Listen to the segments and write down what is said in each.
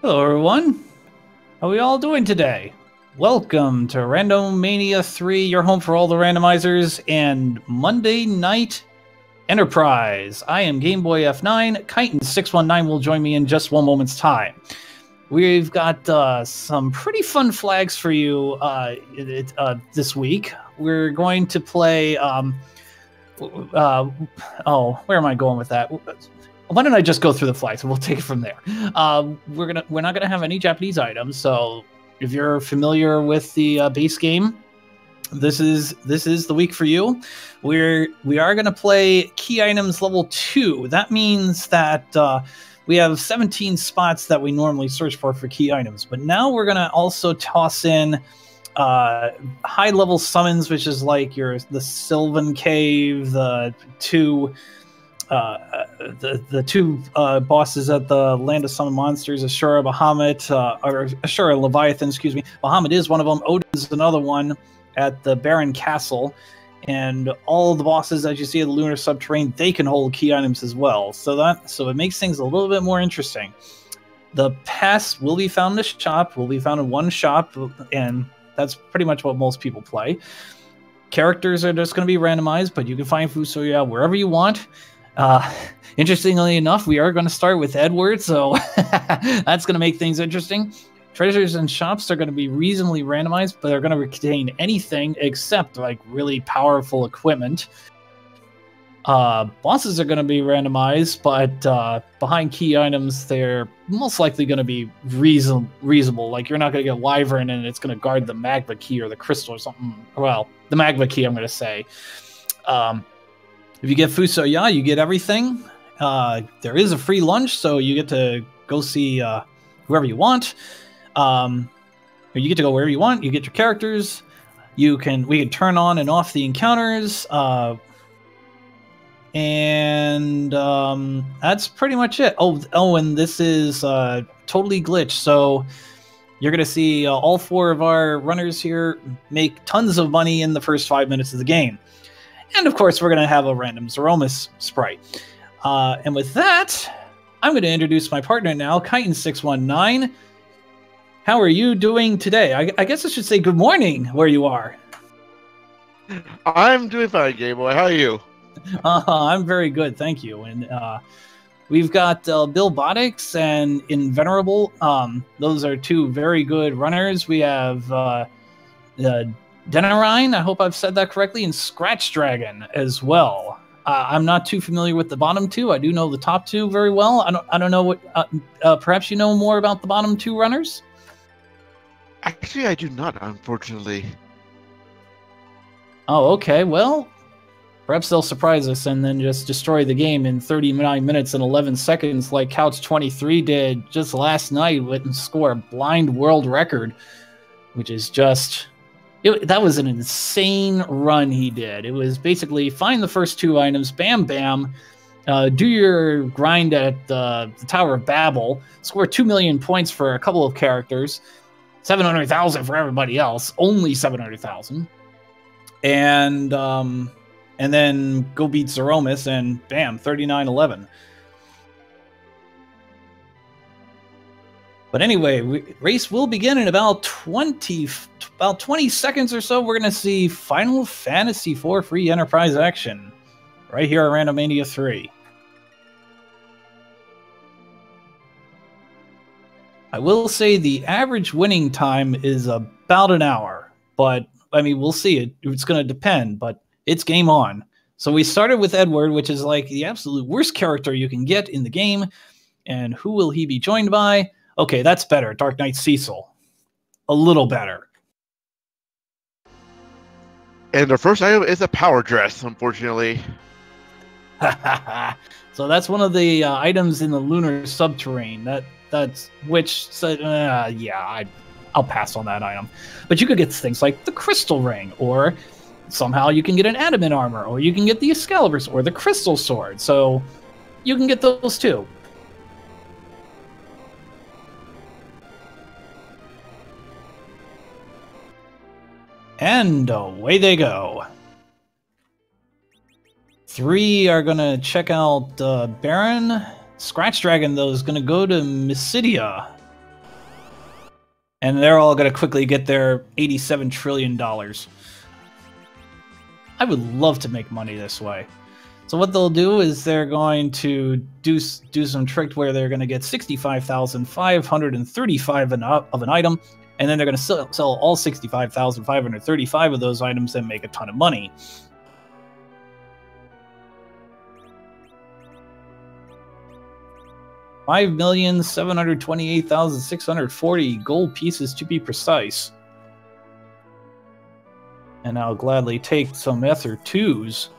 Hello, everyone. How are we all doing today? Welcome to Random Mania 3, your home for all the randomizers, and Monday Night Enterprise. I am Game Boy F9. Chitin619 will join me in just one moment's time. We've got some pretty fun flags for you this week. We're going to play. Where am I going with that? Why don't I just go through the flags and we'll take it from there. We're not gonna have any Japanese items, so if you're familiar with the base game, this is the week for you. We are gonna play key items level 2. That means that we have 17 spots that we normally search for key items, but now we're gonna also toss in high level summons, which is like the Sylvan Cave, the two bosses at the Land of Summon Monsters, Ashura Bahamut, or Ashura Leviathan, excuse me. Bahamut is one of them. Odin's another one at the Baron Castle. And all the bosses, as you see in the Lunar Subterranean, they can hold key items as well. So it makes things a little bit more interesting. The pass will be found in the shop, will be found in one shop, and that's pretty much what most people play. Characters are just going to be randomized, but you can find Fusoya wherever you want. Interestingly enough, we are going to start with Edward, so that's going to make things interesting. Treasures and shops are going to be reasonably randomized, but they're going to contain anything except like really powerful equipment. Bosses are going to be randomized, but behind key items, they're most likely going to be reasonable. Like you're not going to get Wyvern and it's going to guard the magma key or the crystal or something. Well, the magma key, I'm going to say. If you get Fusoya, you get everything. There is a free lunch, so you get to go see whoever you want. You get to go wherever you want. You get your characters. We can turn on and off the encounters. And that's pretty much it. Oh, and this is totally glitched. So you're going to see all 4 of our runners here make tons of money in the first 5 minutes of the game. And of course, we're going to have a random Zeromus sprite. And with that, I'm going to introduce my partner now, Chitin619. How are you doing today? I guess I should say good morning where you are. I'm doing fine, Game Boy. How are you? I'm very good, thank you. And we've got Bill Bodix and Invenerable. Those are 2 very good runners. We have Denarine, I hope I've said that correctly, and Scratch Dragon as well. I'm not too familiar with the bottom 2. I do know the top 2 very well. I don't know what. Perhaps you know more about the bottom 2 runners. Actually, I do not, unfortunately. Oh, okay. Well, perhaps they'll surprise us and then just destroy the game in 39 minutes and 11 seconds, like Couch 23 did just last night, and score a blind world record, which is just. That was an insane run he did. It was basically find the first 2 items, bam, bam, do your grind at the Tower of Babel, score 2 million points for a couple of characters, 700,000 for everybody else, only 700,000, and then go beat Zeromus, and bam, 39-11. But anyway, race will begin in about 20 seconds or so. We're going to see Final Fantasy IV free Enterprise action right here at Random Mania 3. I will say the average winning time is about an hour, but I mean, we'll see. It's going to depend, but it's game on. So we started with Edward, which is like the absolute worst character you can get in the game. And who will he be joined by? Okay, that's better. Dark Knight Cecil. A little better. And the first item is a power dress, unfortunately. So that's one of the items in the Lunar Subterranean. I'll pass on that item. But you could get things like the Crystal Ring, or somehow you can get an Adamant Armor, or you can get the Excalibur or the Crystal Sword. So you can get those too. And away they go. 3 are going to check out Baron. Scratch Dragon, though, is going to go to Mysidia. And they're all going to quickly get their $87 trillion. I would love to make money this way. So what they'll do is they're going to do some trick where they're going to get 65,535 of an item, and then they're going to sell all 65,535 of those items and make a ton of money. $5,728,640 gold pieces to be precise. And I'll gladly take some Ether 2s.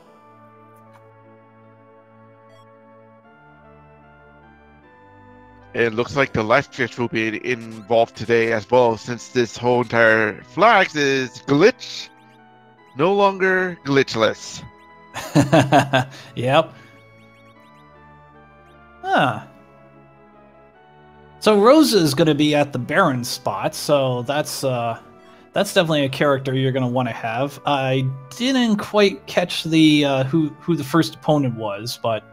It looks like the life shift will be involved today as well, since this whole entire flag is glitch, no longer glitchless. Yep. Huh. So Rosa is going to be at the Baron spot, so that's definitely a character you're going to want to have. I didn't quite catch the who the first opponent was, but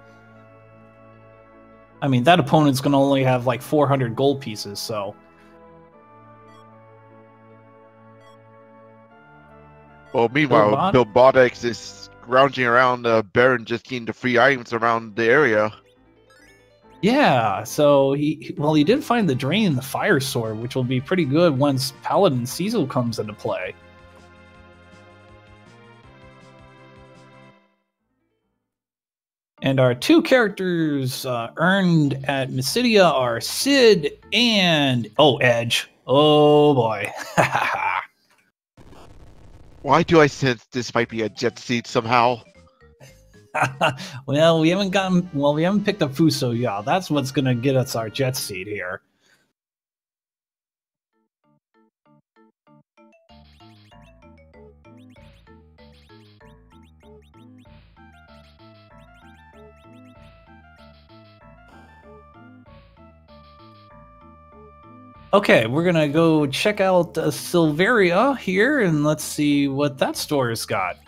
I mean that opponent's going to only have like 400 gold pieces, so. Well, meanwhile, Bilbotics is scrounging around Baron, just getting the free items around the area. Yeah, so he did find the Drain and the Fire Sword, which will be pretty good once Paladin Cecil comes into play. And our two characters earned at Mysidia are Sid and Edge. Oh boy. Why do I sense this might be a jet seat somehow? Well, we haven't picked up Fuso yet. That's what's gonna get us our jet seat here. Okay, we're gonna go check out Silveria here, and let's see what that store has got.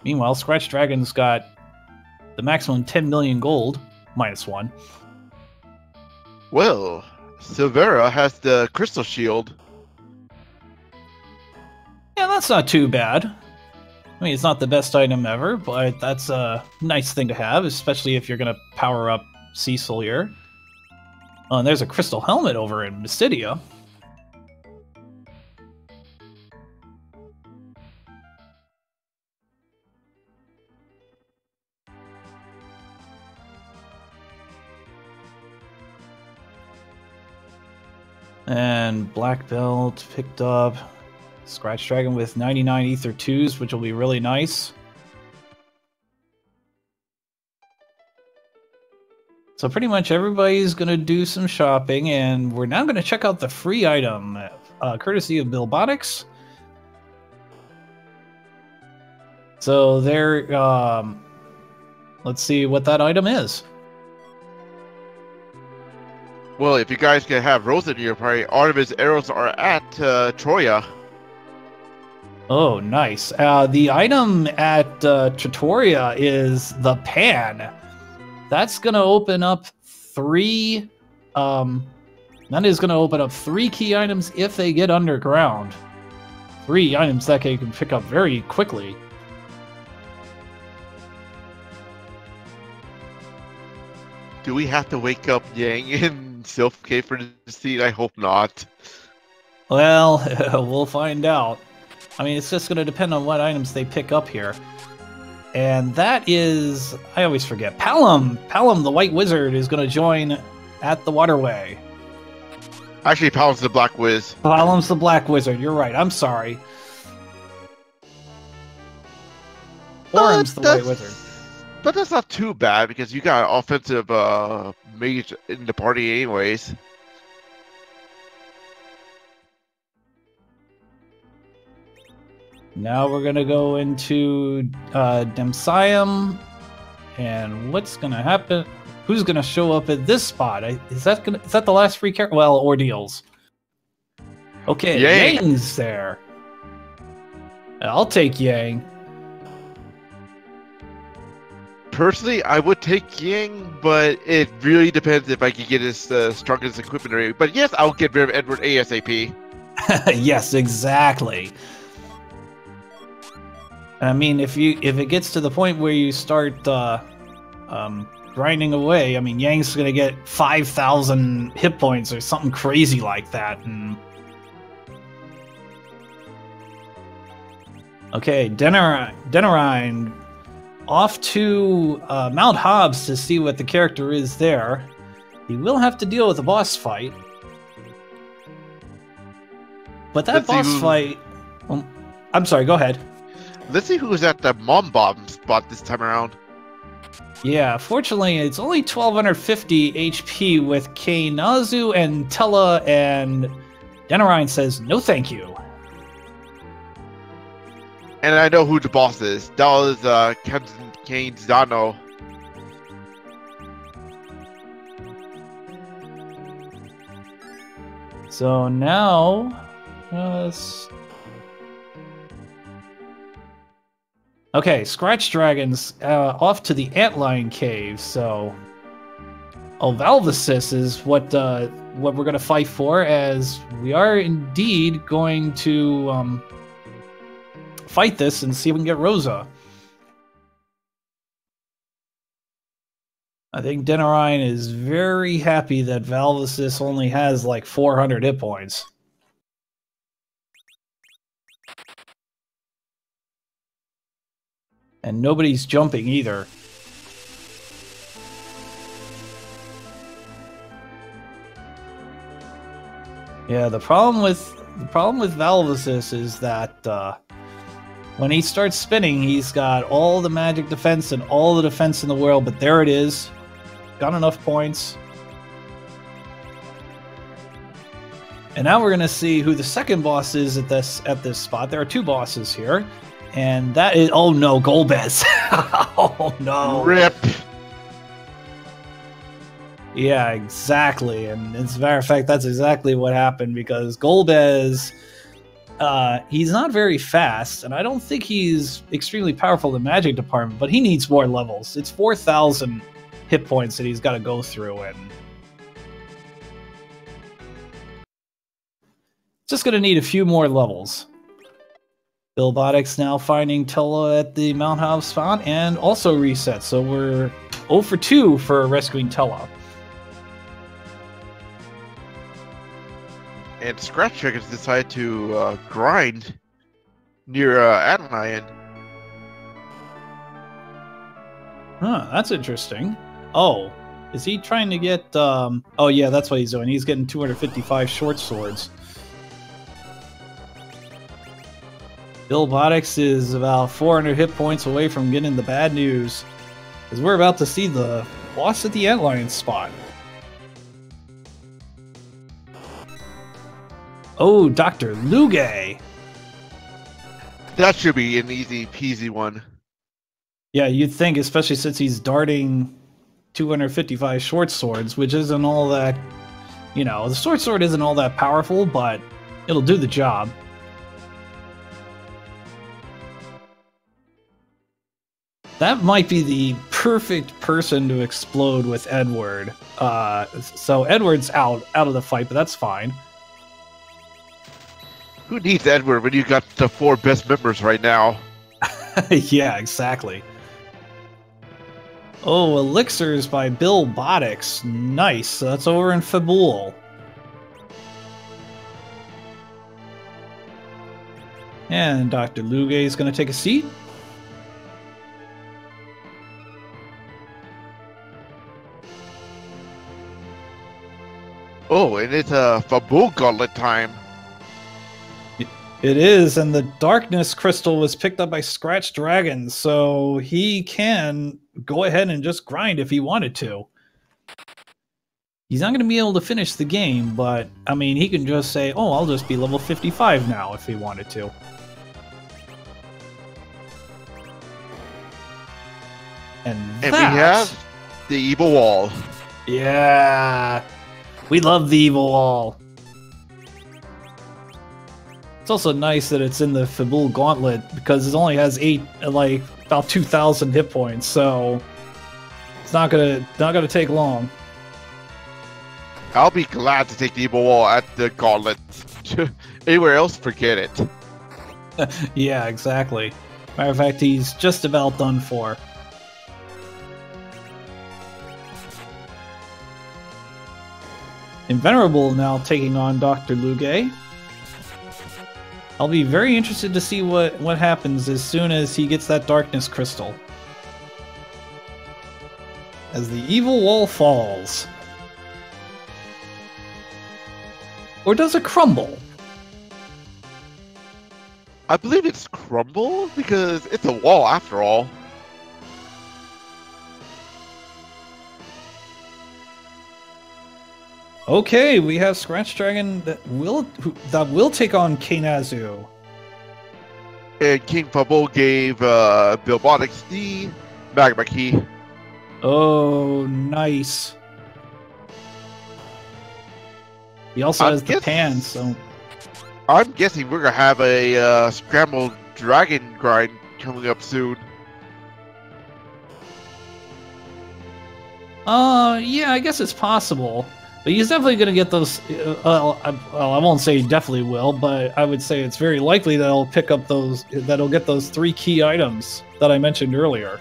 Meanwhile, Scratch Dragon's got the maximum 10 million gold, -1. Well, Silvera has the Crystal Shield. Yeah, that's not too bad. I mean, it's not the best item ever, but that's a nice thing to have, especially if you're going to power up Cecil here. Oh, and there's a Crystal Helmet over in Mysidia. And Black Belt picked up. Scratch Dragon with 99 Ether 2s, which will be really nice. So pretty much everybody's going to do some shopping, and we're now going to check out the free item, courtesy of Bilbotics. So there, let's see what that item is. Well, if you guys can have Rosa in your party, Artemis arrows are at Troya. Oh, nice. The item at Trattoria is the pan. That's going to open up 3... that is going to open up 3 key items if they get underground. 3 items that you can pick up very quickly. Do we have to wake up Yang and Sylph K for this seat? I hope not. Well, we'll find out. I mean, it's just going to depend on what items they pick up here. And that is... I always forget. Palom! Palom, the White Wizard, is going to join at the waterway. Actually, Palom's the Black Wiz. Palom's the Black Wizard. You're right. I'm sorry. Orm's the White Wizard. But that's not too bad, because you got an offensive mage in the party anyways. Now we're going to go into Demsium, and what's going to happen? Who's going to show up at this spot? Is that the last free character? Well, Ordeals. Okay, Yang's there. I'll take Yang. Personally, I would take Yang, but it really depends if I can get his strongest equipment area. But yes, I'll get rid of Edward ASAP. Yes, exactly. I mean, if it gets to the point where you start grinding away, I mean, Yang's gonna get 5,000 hit points or something crazy like that. And okay, Denarine off to Mount Hobbs to see what the character is there. He will have to deal with a boss fight. But that boss fight... I'm sorry, go ahead. Let's see who's at the Mom Bomb spot this time around. Yeah, fortunately, it's only 1250 HP with Kainazu and Tella, and Denarine says, no thank you. And I know who the boss is. That was Captain Kane's Dano. So now... okay, Scratch Dragon's off to the Antlion Cave, so... Oh, Valvasis is what we're going to fight for, as we are indeed going to fight this and see if we can get Rosa. I think Denarine is very happy that Valvasis only has like 400 hit points. And nobody's jumping either. Yeah, the problem with Valvasis is that when he starts spinning, he's got all the magic defense and all the defense in the world, but there it is. Got enough points. And now we're gonna see who the second boss is at this spot. There are two bosses here. And that is... oh no, Golbez. Oh no. RIP. Yeah, exactly. And as a matter of fact, that's exactly what happened, because Golbez, he's not very fast, and I don't think he's extremely powerful in the magic department, but he needs more levels. It's 4,000 hit points that he's got to go through, and just going to need a few more levels. Billbotics now finding Tella at the Mount Hobbs spot and also reset, so we're 0 for 2 for rescuing Tella. And Scratch Dragons decided to grind near Antlion. Huh, that's interesting. Oh, is he trying to get... oh yeah, that's what he's doing. He's getting 255 short swords. Billbotics is about 400 hit points away from getting the bad news, because we're about to see the boss at the Antlion spot. Oh, Dr. Luge! That should be an easy peasy one. Yeah, you'd think, especially since he's darting 255 short swords, which isn't all that... You know, the short sword isn't all that powerful, but it'll do the job. That might be the perfect person to explode with Edward. So Edward's out of the fight, but that's fine. Who needs Edward when you got the 4 best members right now? Yeah, exactly. Oh, Elixirs by Billbotics. Nice. So that's over in Fabul. And Dr. Luge is going to take a seat. Oh, and it's a Fabul Gauntlet time. It is, and the Darkness Crystal was picked up by Scratch Dragon, so he can go ahead and just grind if he wanted to. He's not going to be able to finish the game, but, I mean, he can just say, oh, I'll just be level 55 now if he wanted to. And we have the Evil Wall. Yeah, we love the Evil Wall. It's also nice that it's in the Fabul Gauntlet, because it only has about 2,000 hit points, so It's not gonna take long. I'll be glad to take the evil wall at the gauntlet. Anywhere else, forget it. Yeah, exactly. Matter of fact, he's just about done for. Invenerable now taking on Dr. Luge. I'll be very interested to see what happens as soon as he gets that darkness crystal. As the evil wall falls. Or does it crumble? I believe it's crumble because it's a wall after all. Okay, we have Scratch Dragon that will take on Kainazu. And King Fumble gave Billbonics the Magma Key. Oh, nice. He also has the pan, so... I'm guessing we're going to have a Scrambled Dragon grind coming up soon. Yeah, I guess it's possible. But he's definitely going to get those... well, I won't say he definitely will, but I would say it's very likely that he'll pick up those... that he'll get those 3 key items that I mentioned earlier.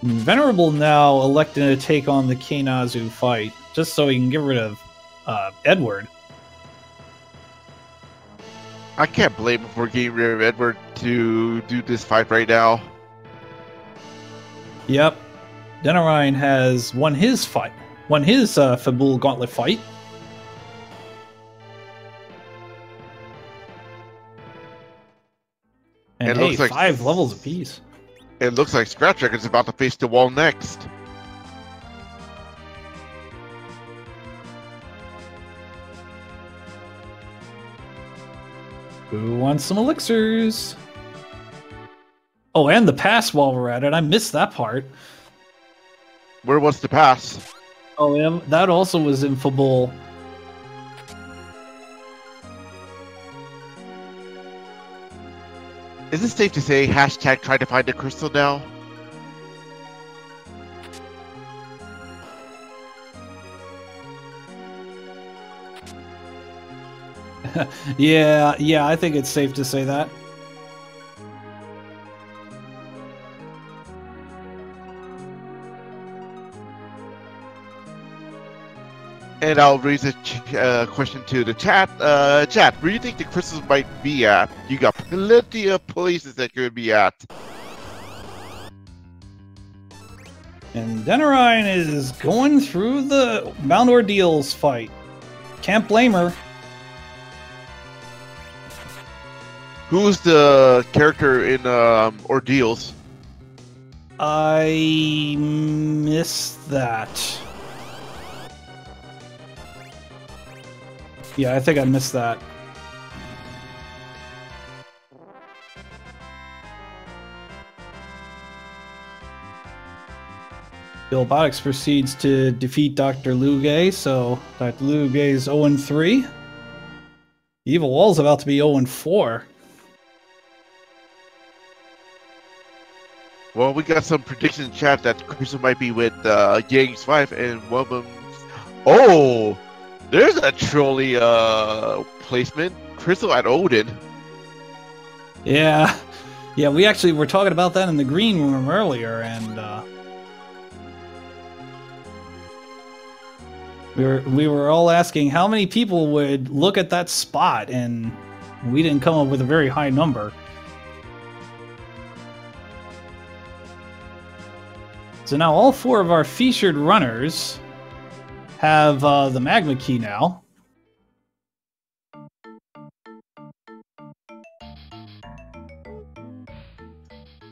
Venerable now electing to take on the Kainazu fight, just so he can get rid of Edward. I can't blame him for getting rid of Edward to do this fight right now. Yep. Denarine has won his Fabul Gauntlet fight. And it hey, looks like 5 levels apiece. It looks like Scratch Dragon's about to face the wall next. Who wants some elixirs? Oh, and the pass while we're at it. I missed that part. Where was the pass? Oh, yeah, that also was in Fabul. Is it safe to say hashtag trying to find the crystal now? yeah, I think it's safe to say that. And I'll raise a question to the chat. Chat, where do you think the crystals might be at? You got plenty of places that could be at. And Denarine is going through the Mount Ordeals fight. Can't blame her. Who's the character in Ordeals? I missed that. Yeah, I think I missed that. Billbonics proceeds to defeat Dr. Luge, so Dr. Luge is 0-3. Evil Wall's about to be 0-4. Well, we got some predictions in chat that crystal might be with Yang's 5 and one of them. Oh! There's a trolley placement. Crystal at Odin. Yeah. Yeah, we actually were talking about that in the green room earlier, and we were all asking how many people would look at that spot, and we didn't come up with a very high number. So now all 4 of our featured runners have the Magma Key now.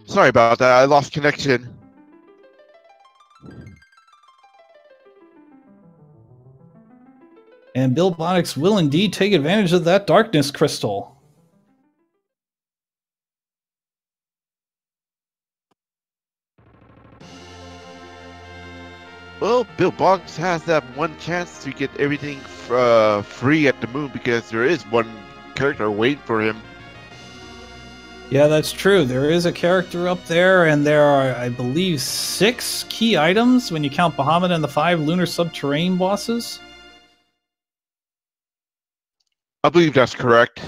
Sorry about that, I lost connection. And Billbonics will indeed take advantage of that Darkness Crystal. Well, Bill Boggs has that one chance to get everything free at the moon because there is one character waiting for him. Yeah, that's true. There is a character up there, and there are, I believe, 6 key items when you count Bahamut and the 5 lunar subterranean bosses. I believe that's correct.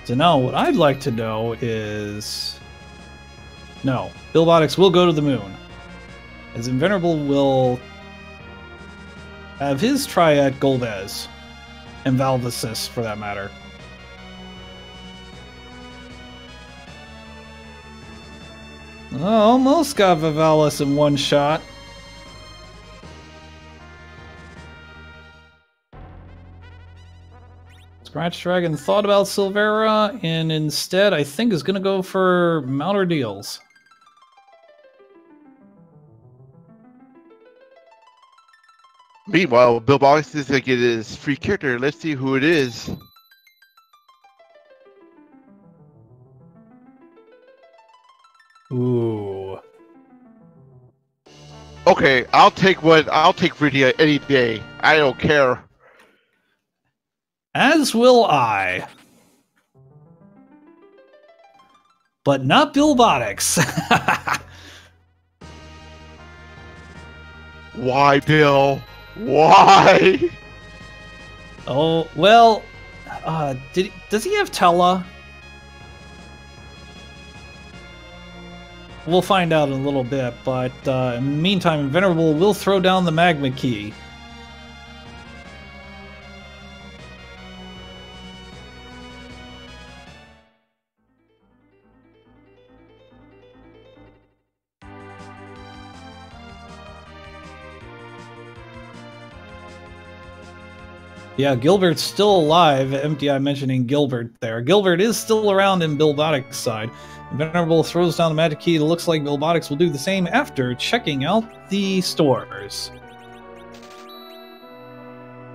So now what I'd like to know is... No, Bilbotics will go to the moon. As Invenerable will have his try at Golbez. And Valve Assist, for that matter. Oh, almost got Vivalis in one shot. Scratch Dragon thought about Silvera, and instead I think is going to go for Mount Ordeals. Meanwhile, Bill Box is going to get his free character. Let's see who it is. Ooh. Okay, I'll take Rydia any day. I don't care. As will I. But not Bilbotics. Why, Bill? Why? Oh, well, does he have Tella? We'll find out in a little bit, but in the meantime, Venerable will throw down the Magma Key. Yeah, Gilbert's still alive. MTI mentioning Gilbert there. Gilbert is still around in Bilbotic's side. Venerable throws down the magic key. It looks like Bilbotics will do the same after checking out the stores.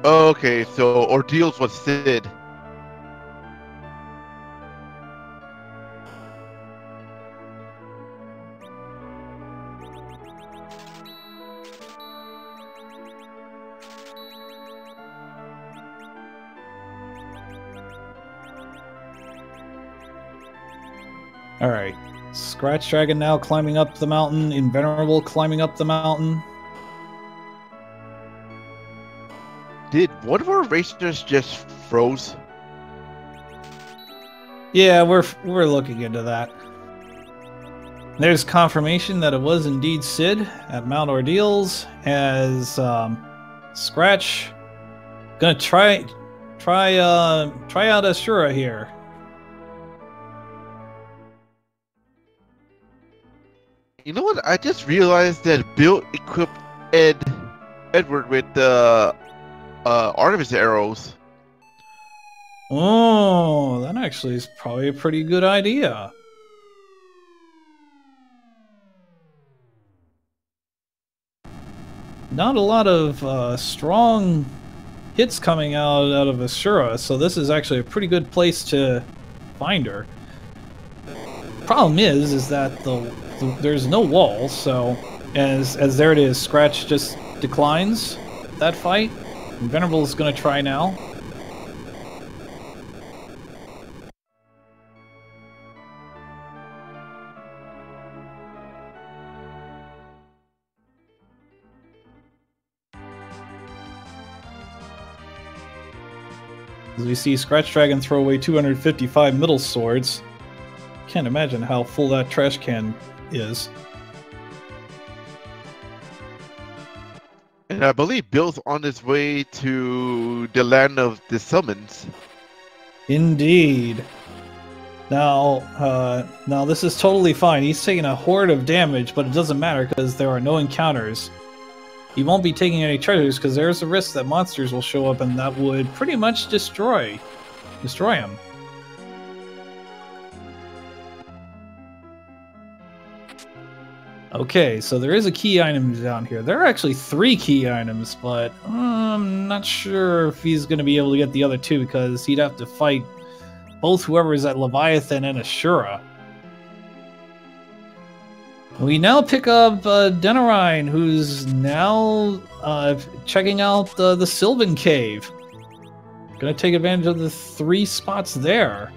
Okay, so Ordeals was Sid. Alright. Scratch Dragon now climbing up the mountain. Invenerable climbing up the mountain. Did one of our racers just froze? Yeah, we're looking into that. There's confirmation that it was indeed Sid at Mount Ordeals as Scratch gonna try out Ashura here. You know what? I just realized that Bill equipped Edward with the Artemis arrows. Oh, that actually is probably a pretty good idea. Not a lot of strong hits coming out of Ashura, so this is actually a pretty good place to find her. Problem is that there's no wall, so as there it is, Scratch just declines that fight. Venerable is going to try now. As we see Scratch Dragon throw away 255 middle swords. Can't imagine how full that trash can is. And I believe Bill's on his way to the land of the summons. Indeed. Now this is totally fine. He's taking a horde of damage, but it doesn't matter because there are no encounters. He won't be taking any treasures because there's a risk that monsters will show up and that would pretty much destroy him. Okay, so there is a key item down here. There are actually 3 key items, but I'm not sure if he's going to be able to get the other 2 because he'd have to fight both whoever's at Leviathan and Ashura. We now pick up Denarine, who's now checking out the Sylvan Cave. Gonna take advantage of the 3 spots there.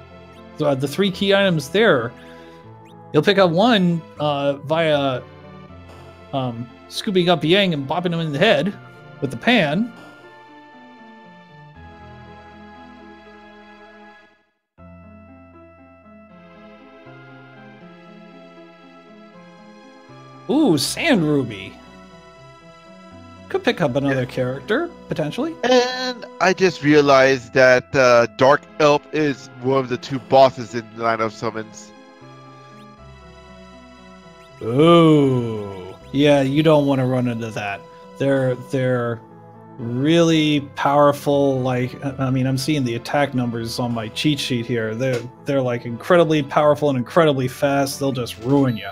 The 3 key items there. He'll pick up one via scooping up Yang and bopping him in the head with the pan. Ooh, Sand Ruby. Could pick up another character, potentially. And I just realized that Dark Elf is one of the 2 bosses in Line of Summons. Ooh. Yeah, you don't want to run into that. They're really powerful. Like, I mean, I'm seeing the attack numbers on my cheat sheet here. They're like incredibly powerful and incredibly fast. They'll just ruin you.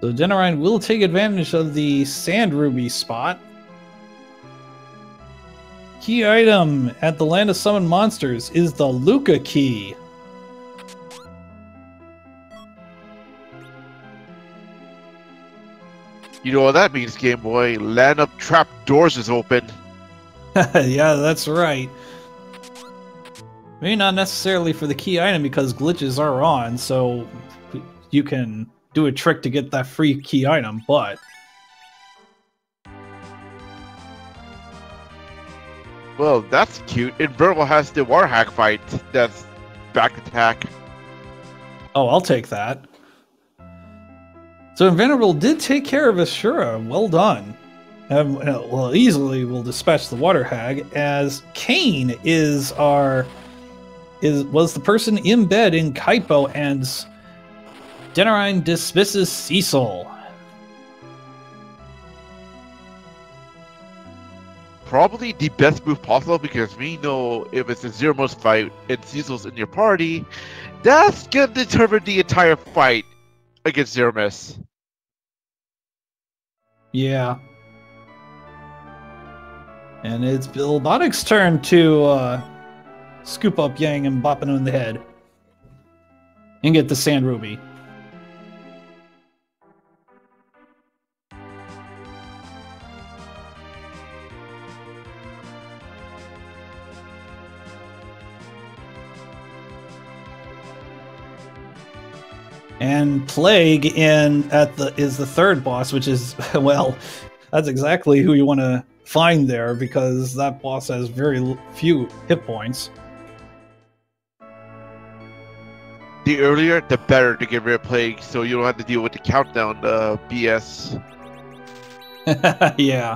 So Denarine will take advantage of the Sand Ruby spot. Key item at the Land of Summoned Monsters is the Luca Key. You know what that means, Game Boy? Land of Trap Doors is open. Yeah, that's right. Maybe not necessarily for the key item because glitches are on, so you can do a trick to get that free key item, but... Well, that's cute. Invertible has the Warhack fight. That's back attack. Oh, I'll take that. So Invenerable did take care of Ashura. Well done. Well, easily will dispatch the Water Hag, as Kane was the person in bed in Kaipo, and Denarine dismisses Cecil. Probably the best move possible, because we know if it's a Zeromus fight and Cecil's in your party, that's gonna determine the entire fight against Zeromus. Yeah. And it's Billbotic's turn to scoop up Yang and bop him in the head. And get the Sand Ruby. And Plague is the 3rd boss, which is, well, that's exactly who you want to find there, because that boss has very few hit points. The earlier, the better to get rid of Plague, so you don't have to deal with the countdown BS. Yeah.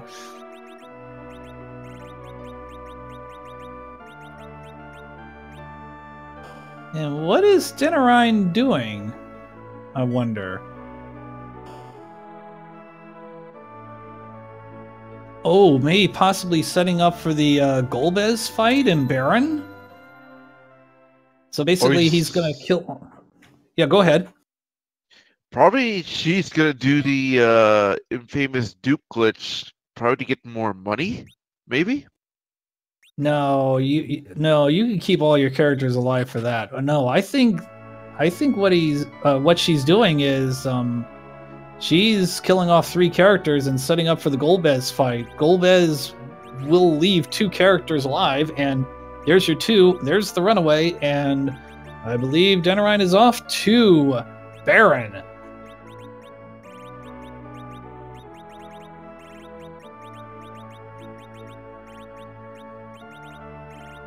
And what is Denarine doing? I wonder. Oh, maybe possibly setting up for the Golbez fight in Baron? So basically he's gonna kill... Yeah, go ahead. Probably she's gonna do the infamous dupe glitch, probably to get more money, maybe? No, you can keep all your characters alive for that. No, I think what she's doing is she's killing off 3 characters and setting up for the Golbez fight. Golbez will leave 2 characters alive, and there's your 2. There's the runaway, and I believe Denarine is off to Baron.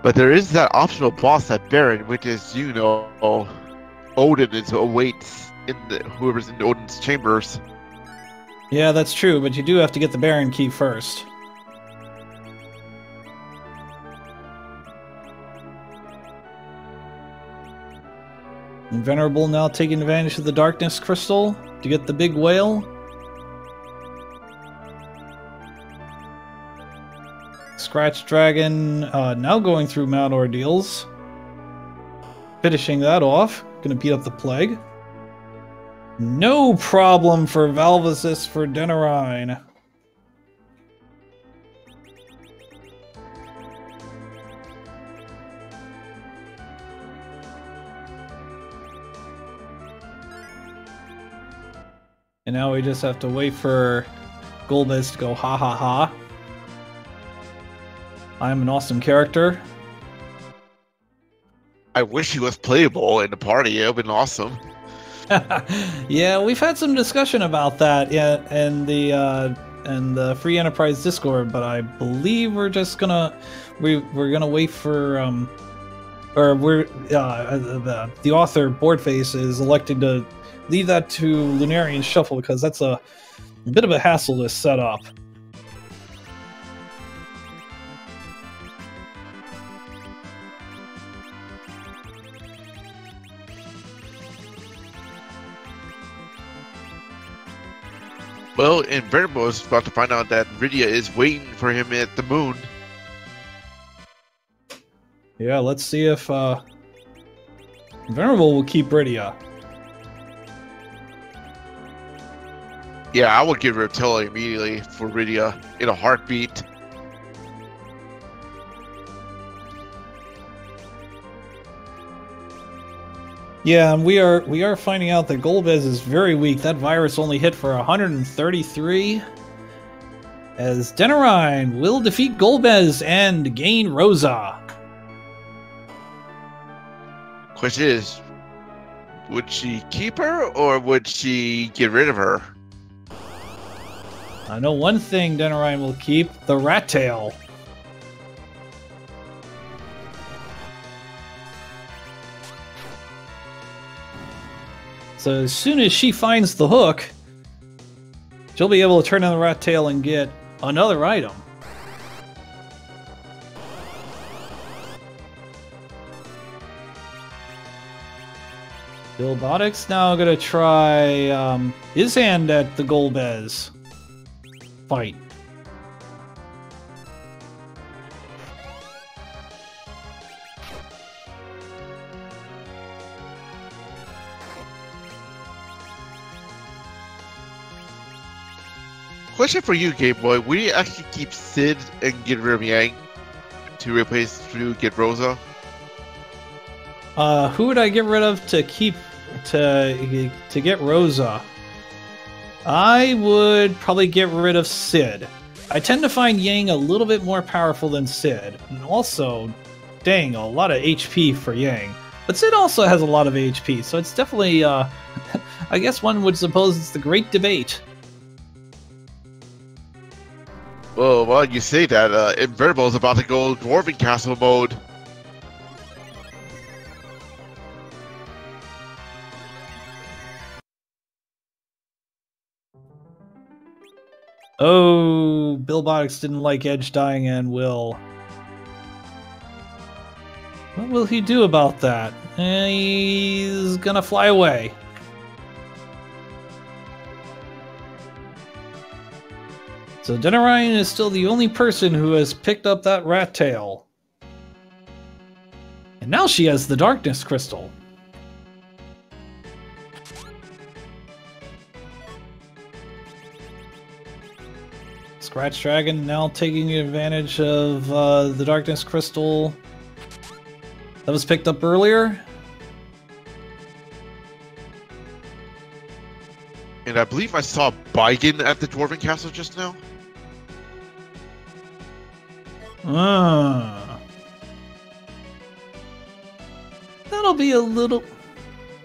But there is that optional boss at Baron, which is, you know, Odin awaits in whoever's in Odin's chambers. Yeah, that's true, but you do have to get the Baron key first. And Venerable now taking advantage of the Darkness Crystal to get the big whale. Scratch Dragon now going through Mount Ordeals. Finishing that off. Gonna beat up the Plague. No problem for Valvasis for Denarine. And now we just have to wait for Golbez to go ha ha ha. I'm an awesome character. I wish he was playable in the party. It would have been awesome. Yeah, we've had some discussion about that, yeah, and the Free Enterprise Discord, but I believe we're just gonna we're gonna wait for or we're the author Boardface is electing to leave that to Lunarian Shuffle because that's a bit of a hassle to set up. Well, Invertible is about to find out that Rydia is waiting for him at the moon. Yeah, let's see if Venerable will keep Rydia. Yeah, I would give Reptile immediately for Rydia in a heartbeat. Yeah, and we are finding out that Golbez is very weak. That virus only hit for 133. As Denarine will defeat Golbez and gain Rosa. Question is, would she keep her or would she get rid of her? I know one thing Denarine will keep, the rat tail. So as soon as she finds the hook, she'll be able to turn on the rat tail and get another item. Bilbotic's now gonna try his hand at the Golbez fight. Question for you, Game Boy. Will you actually keep Sid and get rid of Yang to replace to get Rosa? Who would I get rid of to keep to get Rosa? I would probably get rid of Sid. I tend to find Yang a little bit more powerful than Sid, and also, dang, a lot of HP for Yang. But Sid also has a lot of HP, so it's definitely, I guess one would suppose it's the great debate. Well, while you say that, Invertible is about to go Dwarven Castle mode. Oh, Bilbotics didn't like Edge dying and will. What will he do about that? He's gonna fly away. So Denarine is still the only person who has picked up that rat tail. And now she has the Darkness Crystal. Scratch Dragon now taking advantage of the Darkness Crystal that was picked up earlier. And I believe I saw Baigen at the Dwarven Castle just now. That'll be a little...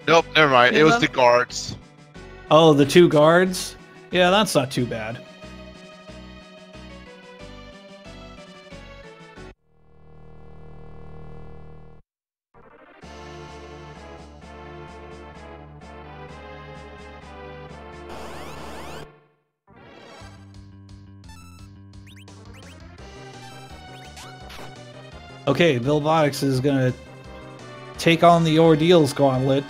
Nope, never mind. Yeah, it was the guards. Oh, the two guards? Yeah, that's not too bad. Okay, Bilbotics is gonna take on the Ordeals Gauntlet.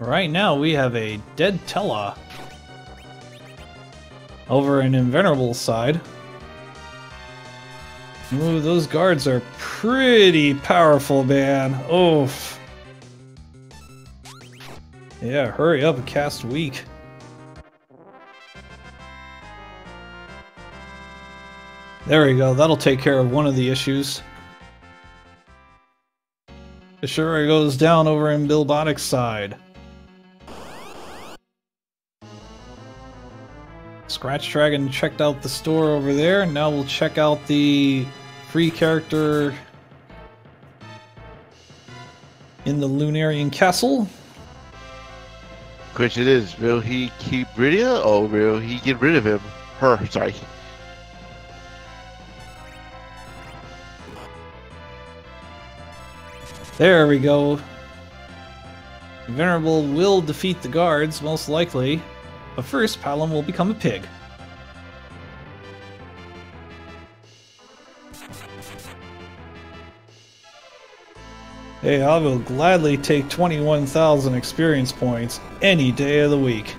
Right now we have a dead Tella over in Invenerable's side. Ooh, those guards are pretty powerful, man. Oof. Yeah, hurry up and cast weak. There we go, that'll take care of one of the issues. Ashura goes down over in Bilbotic's side. Scratch Dragon checked out the store over there. Now we'll check out the free character in the Lunarian Castle. Question is, will he keep Rydia or will he get rid of him? Her, sorry. There we go. Venerable will defeat the guards, most likely. But first, Palom will become a pig. Hey, I will gladly take 21,000 experience points any day of the week.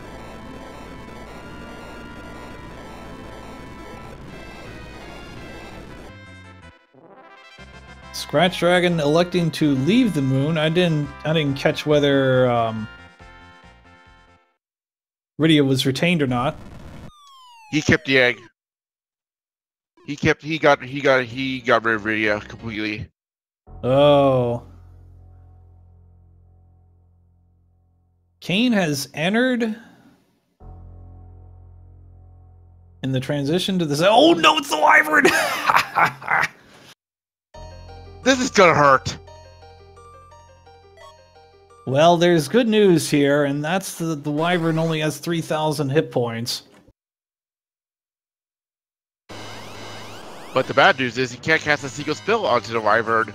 Scratch Dragon electing to leave the moon. I didn't catch whether Rydia was retained or not. He kept the egg. He got rid of Rydia completely. Oh. Kane has entered in the transition to this. Oh no, it's the Wyvern! This is gonna hurt. Well, there's good news here, and that's the Wyvern only has 3,000 hit points. But the bad news is he can't cast a single spell onto the Wyvern.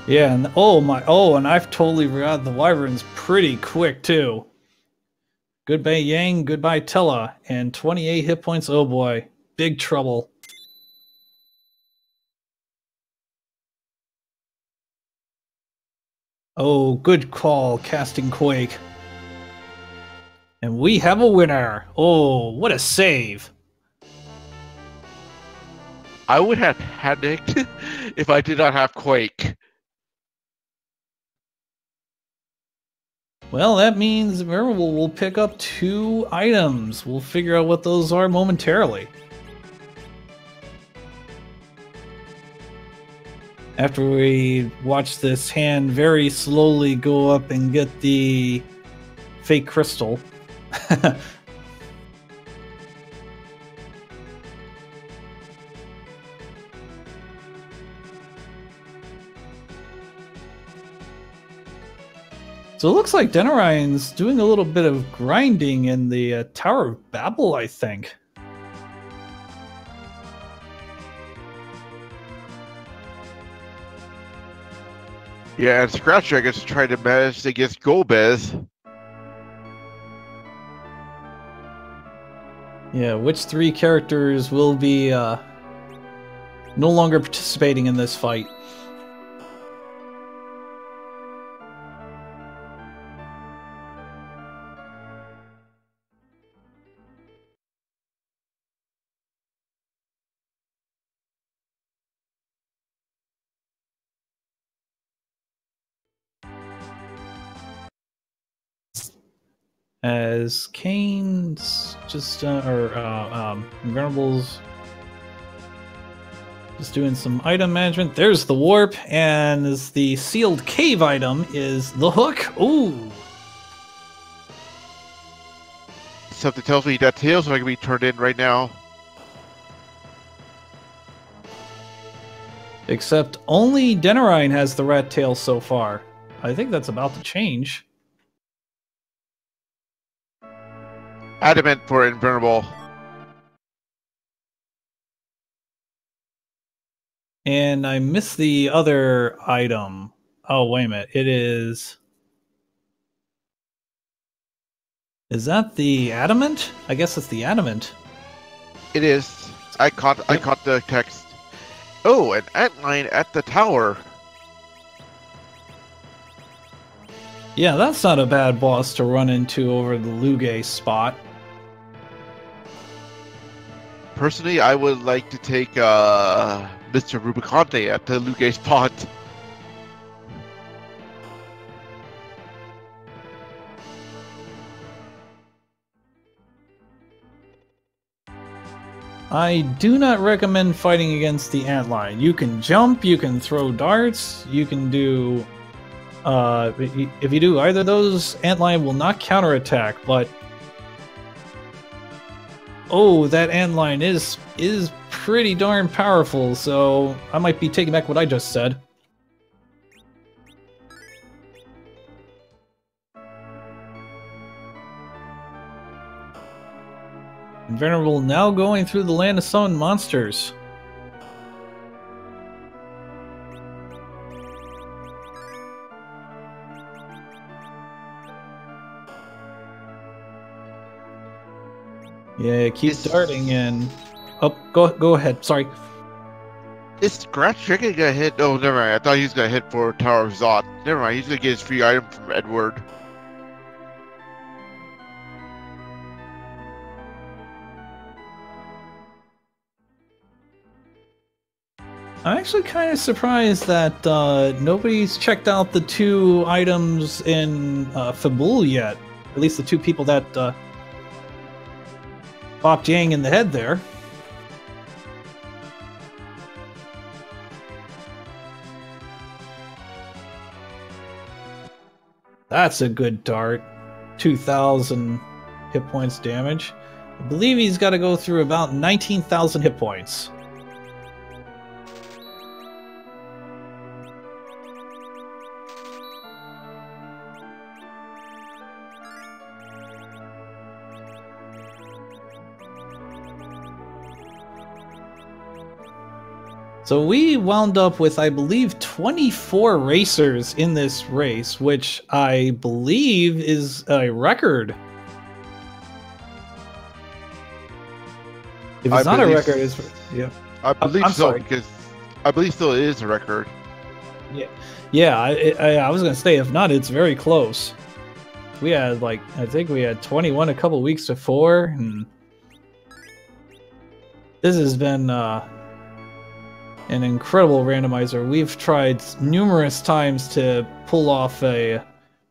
Yeah, and and I've totally forgot the Wyvern's pretty quick too. Goodbye Yang, goodbye Tella, and 28 hit points. Oh boy, big trouble. Oh, good call, casting Quake. And we have a winner. Oh, what a save. I would have panicked if I did not have Quake. Well, that means Venerable will pick up 2 items. We'll figure out what those are momentarily. After we watch this hand very slowly go up and get the fake crystal. So it looks like Denarine's doing a little bit of grinding in the Tower of Babel, I think. Yeah, and Scratch Dragon's trying to manage against Golbez. Yeah, which 3 characters will be no longer participating in this fight? As Kane's just Venerable's just doing some item management. There's the warp, and as the sealed cave item is the hook. Ooh. Something tells me that tails are going to be turned in right now. Except only Denarine has the rat tail so far. I think that's about to change. Adamant for Invulnerable. And I missed the other item. Oh, wait a minute. It is... Is that the adamant? I guess it's the adamant. It is. I caught the text. Oh, an antlion at the tower. Yeah, that's not a bad boss to run into over the Luge spot. Personally, I would like to take Mr. Rubicante at the Luge spot. I do not recommend fighting against the antlion. You can jump, you can throw darts, you can do... if you do either of those, antlion will not counterattack, but... Oh, that antlion is pretty darn powerful, so I might be taking back what I just said. Venerable now going through the land of summoned monsters. Yeah, keep darting and... Oh, go ahead, sorry. Is Scratch Chicken gonna hit? Oh, never mind. I thought he was gonna hit for Tower of Zod. Never mind. He's gonna get his free item from Edward. I'm actually kind of surprised that nobody's checked out the 2 items in Fabul yet. At least the 2 people that bopped Yang in the head there. That's a good dart. 2,000 hit points damage. I believe he's got to go through about 19,000 hit points. So we wound up with, I believe, 24 racers in this race, which I believe is a record. If it's not a record, it's... Yeah. I believe so, because I believe still it is a record. Yeah, I was going to say, if not, it's very close. We had, like, I think we had 21 a couple weeks before, and this has been... an incredible randomizer. We've tried numerous times to pull off a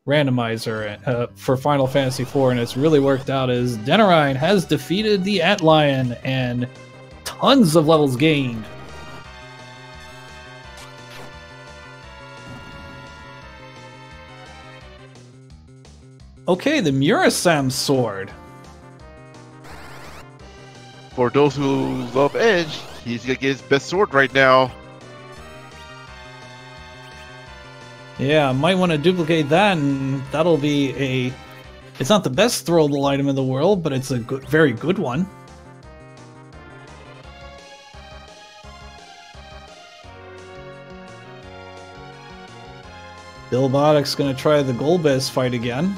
randomizer for Final Fantasy IV, and it's really worked out as Denarine has defeated the Antlion and tons of levels gained. Okay, the Murasam sword. For those who love Edge, he's gonna get his best sword right now. Yeah, might want to duplicate that, and that'll be a... It's not the best throwable item in the world, but it's a good, very good one. Bilbotic's gonna try the Golbez fight again.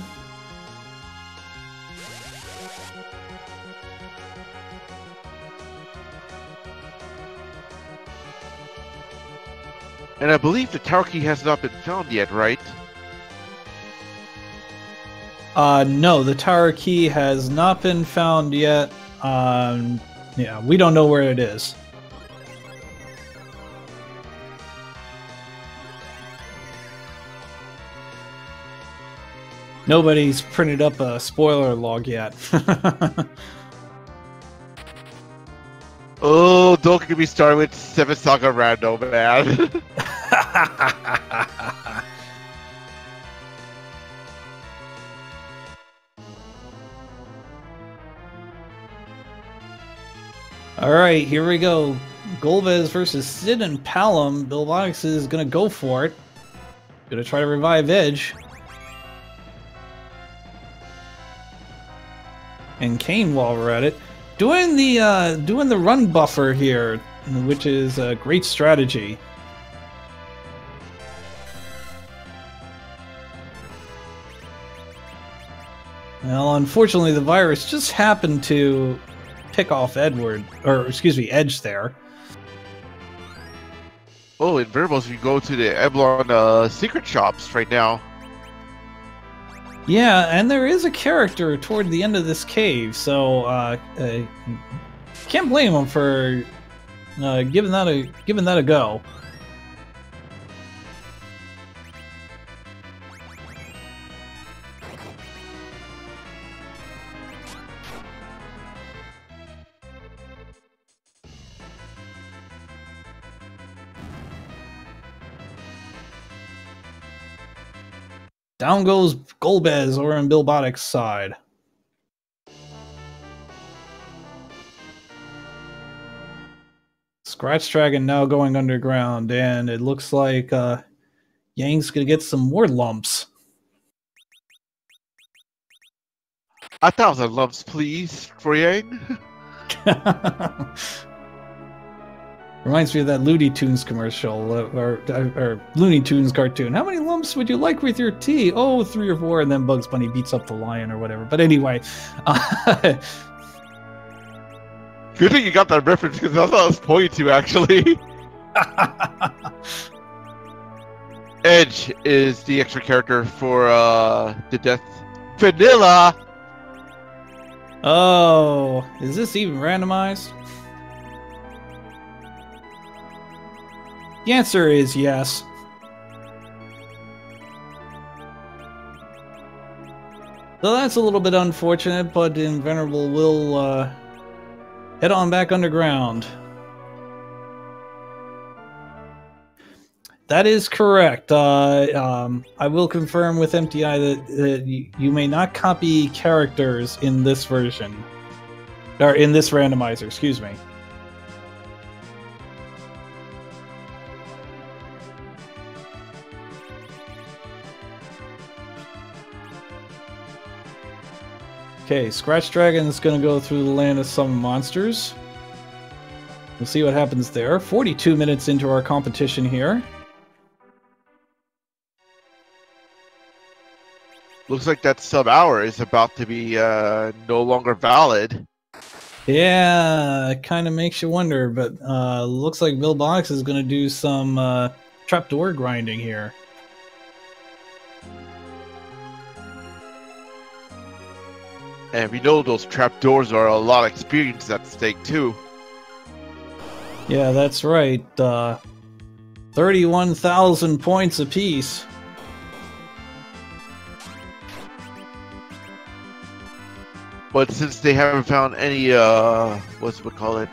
And I believe the tower key has not been found yet, right? No, the tower key has not been found yet. Yeah, we don't know where it is. Nobody's printed up a spoiler log yet. Oh, don't get me started with 7 Saga Rando, man. Alright, here we go. Golbez versus Sid and Palom. Bilbotics is gonna go for it. Gonna try to revive Edge. And Kane while we're at it. Doing the run buffer here, which is a great strategy. Well, unfortunately, the virus just happened to pick off Edge there. Oh, in Verbals, you go to the Eblon secret shops right now. Yeah, and there is a character toward the end of this cave, so can't blame him for giving that a go. Down goes Golbez over on Bilbotic's side. Scratch Dragon now going underground, and it looks like Yang's gonna get some more lumps. A 1,000 lumps, please, for Yang. Reminds me of that Looney Tunes commercial, or Looney Tunes cartoon. How many lumps would you like with your tea? Oh, 3 or 4, and then Bugs Bunny beats up the lion or whatever. But anyway. Good thing you got that reference, because that's what I was pointing to, actually. Edge is the extra character for the Death Vanilla. Oh, is this even randomized? The answer is yes. So that's a little bit unfortunate, but Invenerable will head on back underground. That is correct. I will confirm with MTI that you may not copy characters in this version. Or in this randomizer, excuse me. Okay, Scratch Dragon is going to go through the land of some monsters. We'll see what happens there. 42 minutes into our competition here. Looks like that sub-hour is about to be no longer valid. Yeah, it kind of makes you wonder, but looks like Bill Box is going to do some trapdoor grinding here. And we know those trapdoors are a lot of experience at stake, too. Yeah, that's right. 31,000 points apiece. But since they haven't found any, what's we call it?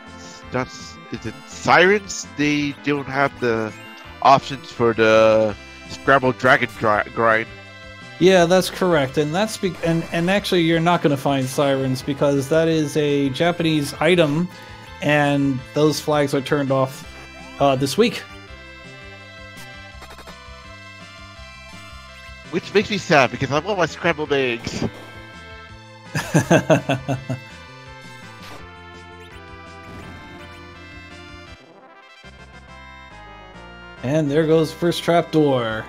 Is it sirens? They don't have the options for the Scramble Dragon grind. Yeah, that's correct, and that's and actually you're not going to find sirens because that is a Japanese item, and those flags are turned off this week. Which makes me sad because I want my scrambled eggs. And there goes first trapdoor.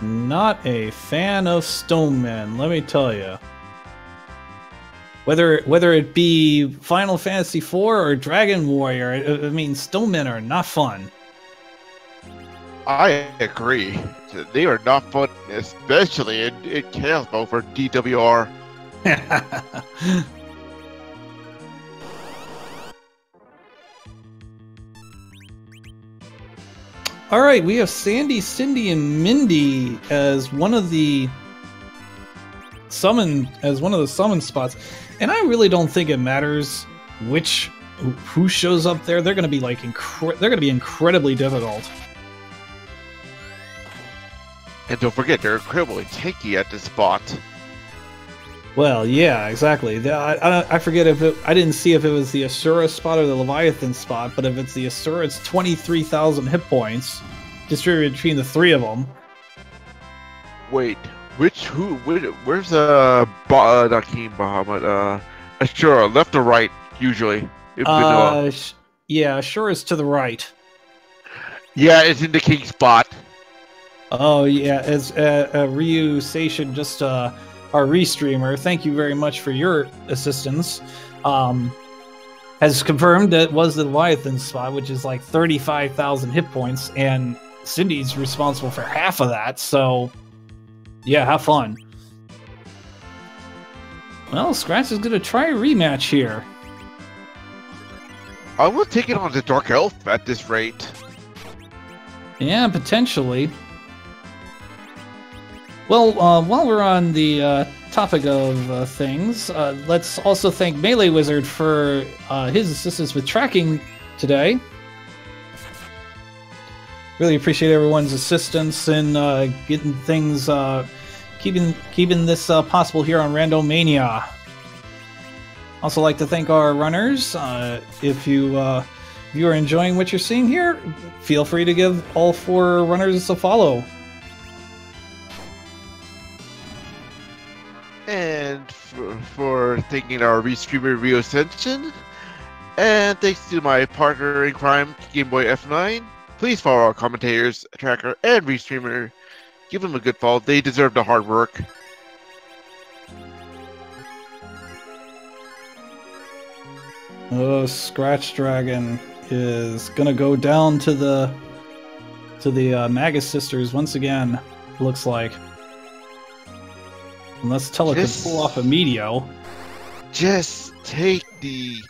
Not a fan of Stonemen, let me tell you. Whether it be Final Fantasy IV or Dragon Warrior, I mean, Stonemen are not fun. I agree. They are not fun, especially in Chaos Mode for DWR. All right, we have Sandy, Cindy, and Mindy as one of the summon spots, and I really don't think it matters who shows up there. They're going to be like they're going to be incredibly difficult. And don't forget, they're incredibly tanky at this spot. Well, yeah, exactly. I forget I didn't see if it was the Asura spot or the Leviathan spot, but if it's the Asura, it's 23,000 hit points distributed between the 3 of them. Wait, where's not King Bahamut, Asura, left or right, usually? Yeah, Asura's to the right. Yeah, it's in the King spot. Oh, yeah, as Ryu Sation just... our restreamer, thank you very much for your assistance, has confirmed that it was the Leviathan spot, which is like 35,000 hit points, and Cindy's responsible for half of that, so yeah, have fun. Well, Scratch is going to try a rematch here. I will take it on the Dark Elf at this rate. Yeah, potentially. Well, while we're on the topic of things, let's also thank Melee Wizard for his assistance with tracking today. Really appreciate everyone's assistance in getting things, keeping this possible here on Randomania. Also like to thank our runners. If you are enjoying what you're seeing here, feel free to give all 4 runners a follow. And for thanking our restreamer Rio Ascension, and thanks to my partner in crime, Gameboy F9. Please follow our commentators, tracker, and restreamer. Give them a good follow. They deserve the hard work. Oh, Scratch Dragon is gonna go down to the Magus Sisters once again. Looks like, unless Tella can pull off a Meteo. Just take the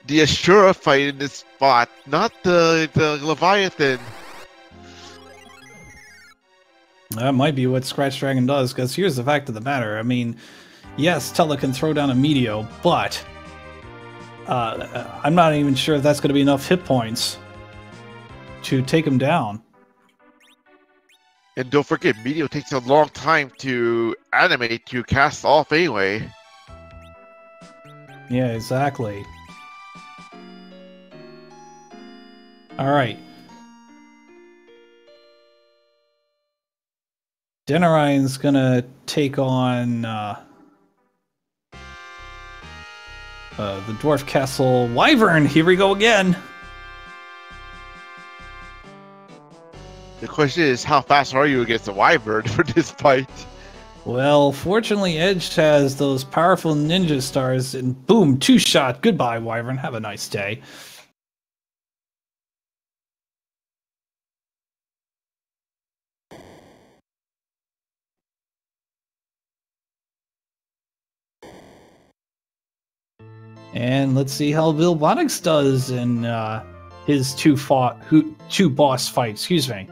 Ashura fight in this spot, not the Leviathan. That might be what Scratch Dragon does, because here's the fact of the matter. I mean, yes, Tella can throw down a Meteo, but I'm not even sure if that's going to be enough hit points to take him down. And don't forget, Meteo takes a long time to animate, to cast off anyway. Yeah, exactly. Alright. Denarine's gonna take on the Dwarf Castle Wyvern. Here we go again. The question is, how fast are you against the Wyvern for this fight? Well, fortunately, Edge has those powerful ninja stars, and boom, 2-shot. Goodbye, Wyvern. Have a nice day. And let's see how Bill Bonix does in his two boss fight. Excuse me.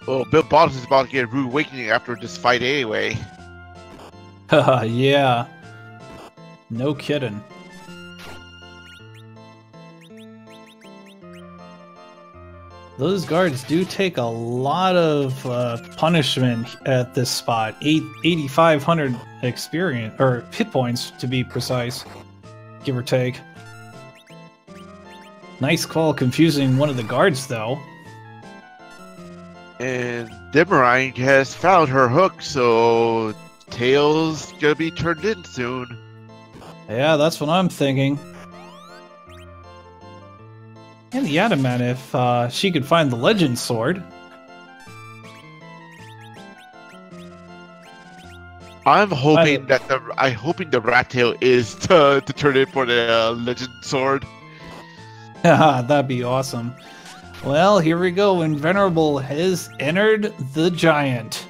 Well, Bill Bonix is about to get a rude awakening after this fight anyway. Haha, yeah. No kidding. Those guards do take a lot of punishment at this spot. 8,500 experience, or hit points to be precise, give or take. Nice call confusing one of the guards, though. And Demarine has found her hook, so Tails gonna be turned in soon. Yeah, that's what I'm thinking. And the Adamant, if she could find the Legend Sword. I'm hoping the Rat Tail is to turn in for the Legend Sword. That'd be awesome. Well, here we go. And Venerable has entered the Giant.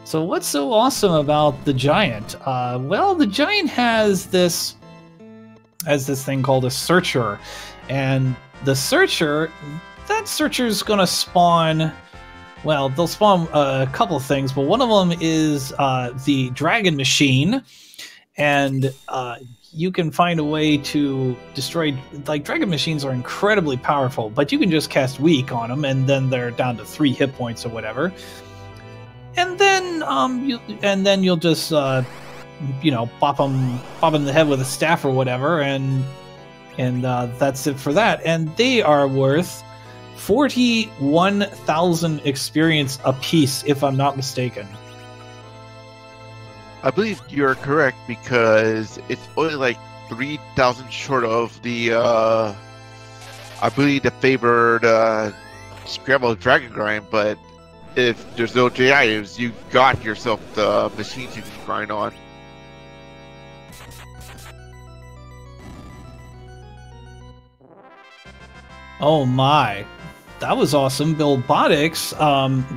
So what's so awesome about the Giant? Well, the Giant has this thing called a Searcher. And the Searcher, that Searcher's gonna spawn, well, they'll spawn a couple of things, but one of them is the Dragon Machine, and you can find a way to destroy, like, Dragon Machines are incredibly powerful, but you can just cast Weak on them, and then they're down to 3 hit points or whatever. And then you'll just, you know, bop them in the head with a staff or whatever, and that's it for that. And they are worth 41,000 experience apiece, if I'm not mistaken. I believe you're correct, because it's only like 3,000 short of the, I believe, the favored Scrambled Dragon Grind, but if there's no J items, you've got yourself the machines you can grind on. Oh my, that was awesome. Bill Bodix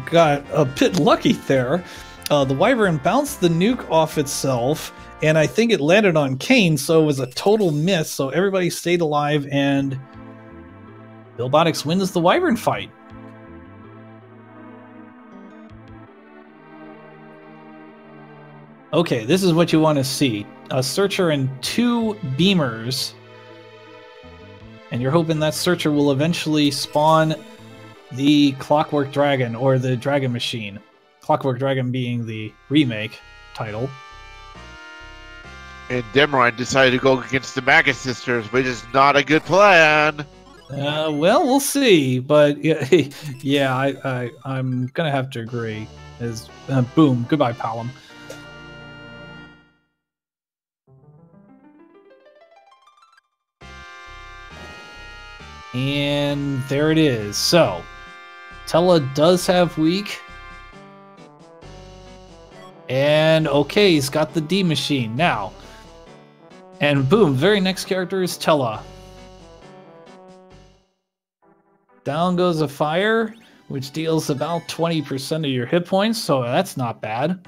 got a bit lucky there. The Wyvern bounced the nuke off itself, and I think it landed on Kane, so it was a total miss, so everybody stayed alive, and Bill Bodix wins the Wyvern fight. Okay, this is what you want to see. A searcher and 2 beamers. And you're hoping that searcher will eventually spawn the Clockwork Dragon, or the Dragon Machine. Clockwork Dragon being the remake title. And Demerine decided to go against the Maggot Sisters, which is not a good plan. Well, we'll see, but yeah, I'm gonna have to agree. Boom, goodbye, Palom. And there it is. So, Tella does have weak. And okay, he's got the D machine now. And boom, very next character is Tella. Down goes a fire, which deals about 20% of your hit points, so that's not bad.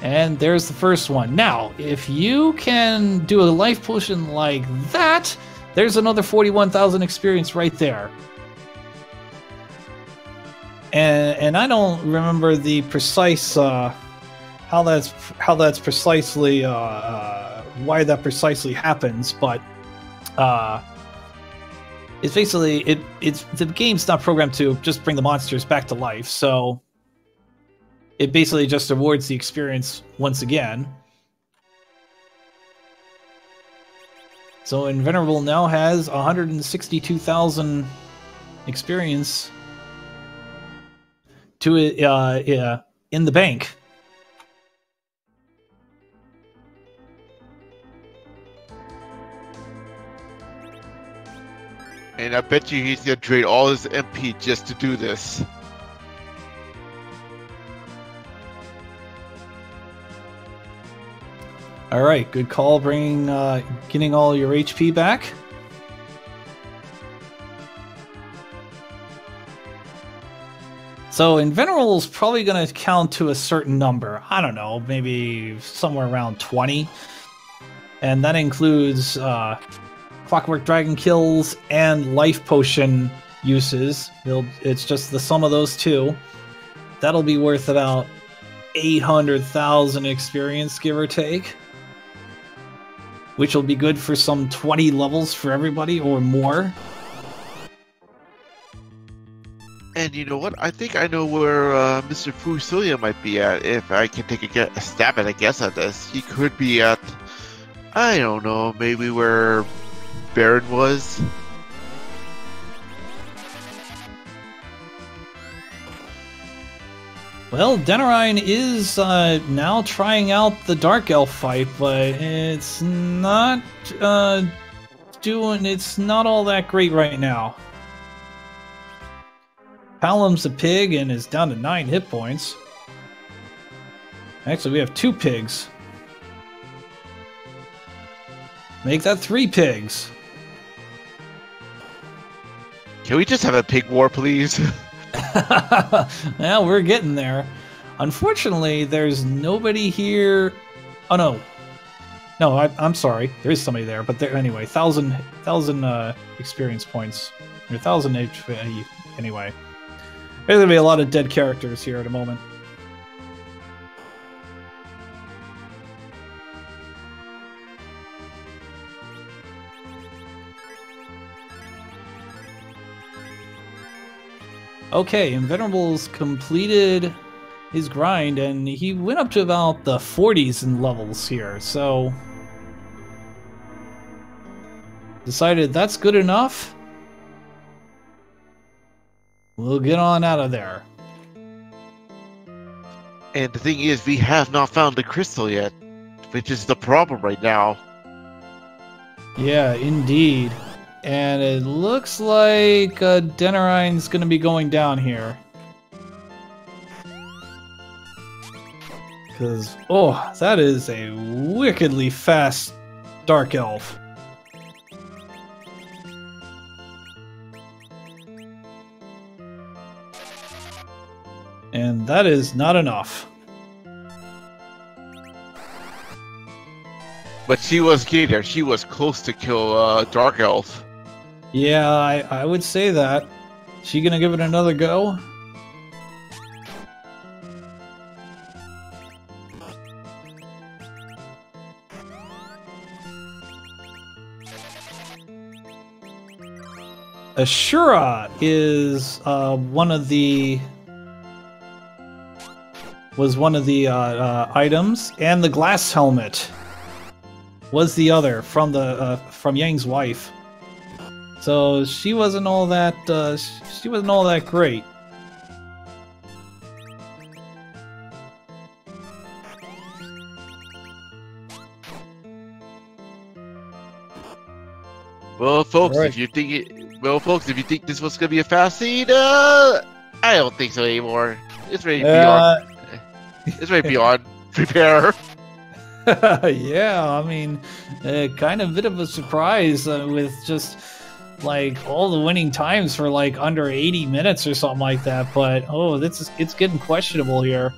And there's the first one. Now, if you can do a life potion like that, there's another 41,000 experience right there. And I don't remember the precise how that's precisely why that precisely happens, but it's basically it's the game's not programmed to just bring the monsters back to life, so it basically just awards the experience once again. So Invenerable now has 162,000 experience to in the bank. And I bet you he's gonna trade all his MP just to do this. All right, good call, bringing getting all your HP back. So Invenerable is probably going to count to a certain number. I don't know, maybe somewhere around 20. And that includes Clockwork Dragon kills and life potion uses. It's just the sum of those two. That'll be worth about 800,000 experience, give or take. Which will be good for some 20 levels for everybody or more. And you know what? I think I know where Mr. Fusilia might be at. If I can take a stab at a guess at this, he could be at, I don't know, maybe where Baron was. Well, Denerine is now trying out the Dark Elf fight, but it's not it's not all that great right now. Palom's a pig and is down to 9 hit points. Actually, we have 2 pigs. Make that 3 pigs. Can we just have a pig war, please? Well, we're getting there. Unfortunately, there's nobody here. Oh no, no, I'm sorry. There is somebody there, but there anyway. 1,000 experience points, or 1,000 HP anyway. There's gonna be a lot of dead characters here at a moment. Okay, Invenerable's completed his grind, and he went up to about the 40s in levels here, so decided that's good enough. We'll get on out of there. And the thing is, we have not found the crystal yet, which is the problem right now. Yeah, indeed. And it looks like Denerine's going to be going down here. Because, oh, that is a wickedly fast Dark Elf. And that is not enough. But she was getting there. She was close to kill Dark Elf. Yeah, I would say that. She gonna give it another go? Ashura is one of the items, and the glass helmet was the other from the from Yang's wife. So she wasn't all that great. Well, folks, Right. if you think this was gonna be a fast scene, I don't think so anymore. It's ready beyond. It's right beyond prepare. Yeah, I mean, kind of a bit of a surprise with just like all the winning times for like under 80 minutes or something like that. But it's getting questionable here.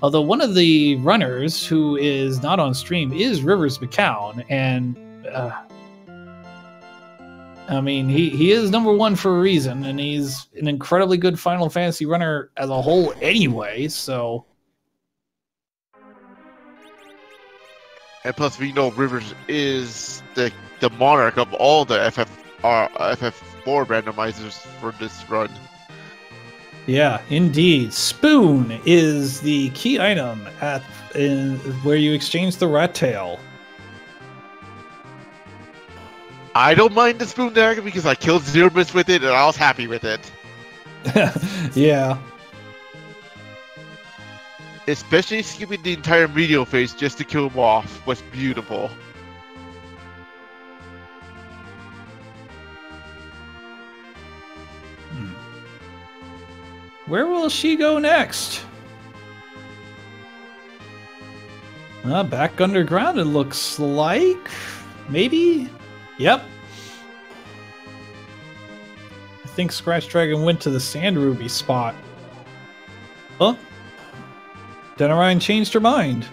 Although one of the runners who is not on stream is Rivers McCown, and I mean he is number one for a reason, and he's an incredibly good Final Fantasy runner as a whole anyway. So. And plus, we know Rivers is the monarch of all the FF4 randomizers for this run. Yeah, indeed. Spoon is the key item where you exchange the rat tail. I don't mind the spoon dagger because I killed Zerberus with it and I was happy with it. Yeah. Especially skipping the entire medial phase just to kill him off was beautiful. Where will she go next? Back underground, it looks like. Maybe? Yep. I think Scratch Dragon went to the Sand Ruby spot. Oh. Denarine changed her mind.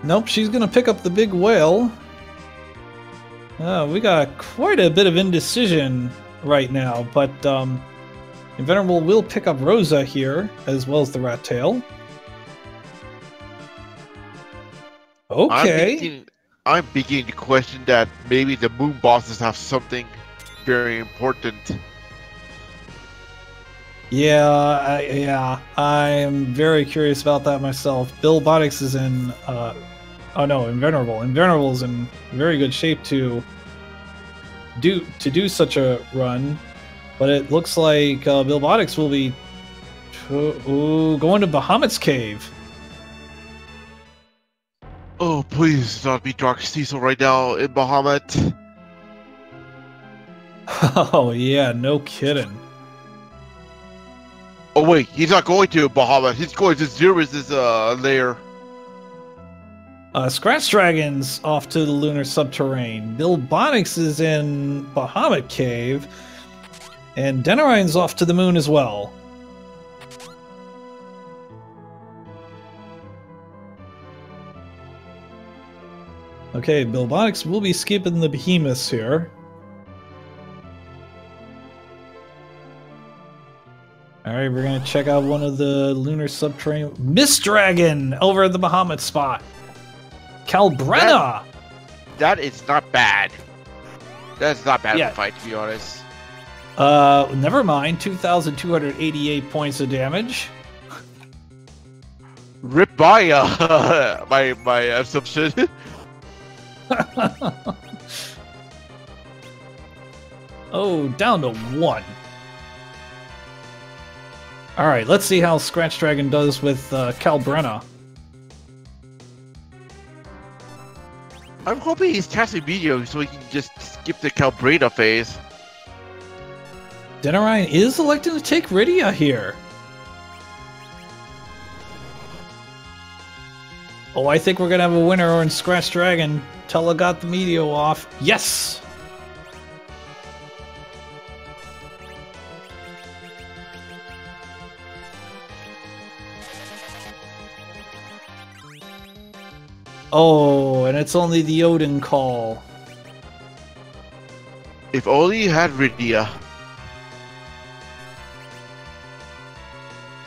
Nope, she's gonna pick up the big whale. We got quite a bit of indecision right now, but Invenerable will pick up Rosa here, as well as the rat tail. Okay. I'm beginning to question that maybe the moon bosses have something very important. Yeah, I'm very curious about that myself. Bill Botix is in, Invenerable. Invenerable's in very good shape to do such a run, but it looks like Bill Botix will be going to Bahamut's cave. Oh, please not be Dark Cecil right now in Bahamut. Oh yeah, no kidding. Oh wait, he's not going to Bahamut. He's going to Zerberus' lair. Scratch Dragon's off to the Lunar Subterrane. Bill Bonix is in Bahamut Cave. And Denarine's off to the moon as well. Okay, Bill Bonix will be skipping the behemoths here. Alright, we're gonna check out one of the Lunar Subterranean... Mist Dragon! Over at the Bahamut spot! Calbrenna! That is not bad. That's not bad of a fight, to be honest. Never mind. 2,288 points of damage. Rip my, my assumption. Oh, down to 1. Alright, let's see how Scratch Dragon does with Calbrenna. I'm hoping he's casting video so he can just skip the Calbreda phase. Denarine is electing to take Rydia here. Oh, I think we're gonna have a winner on Scratch Dragon. Tella got the Meteo off. Yes! Oh, and it's only the Odin call. If only you had Rydia.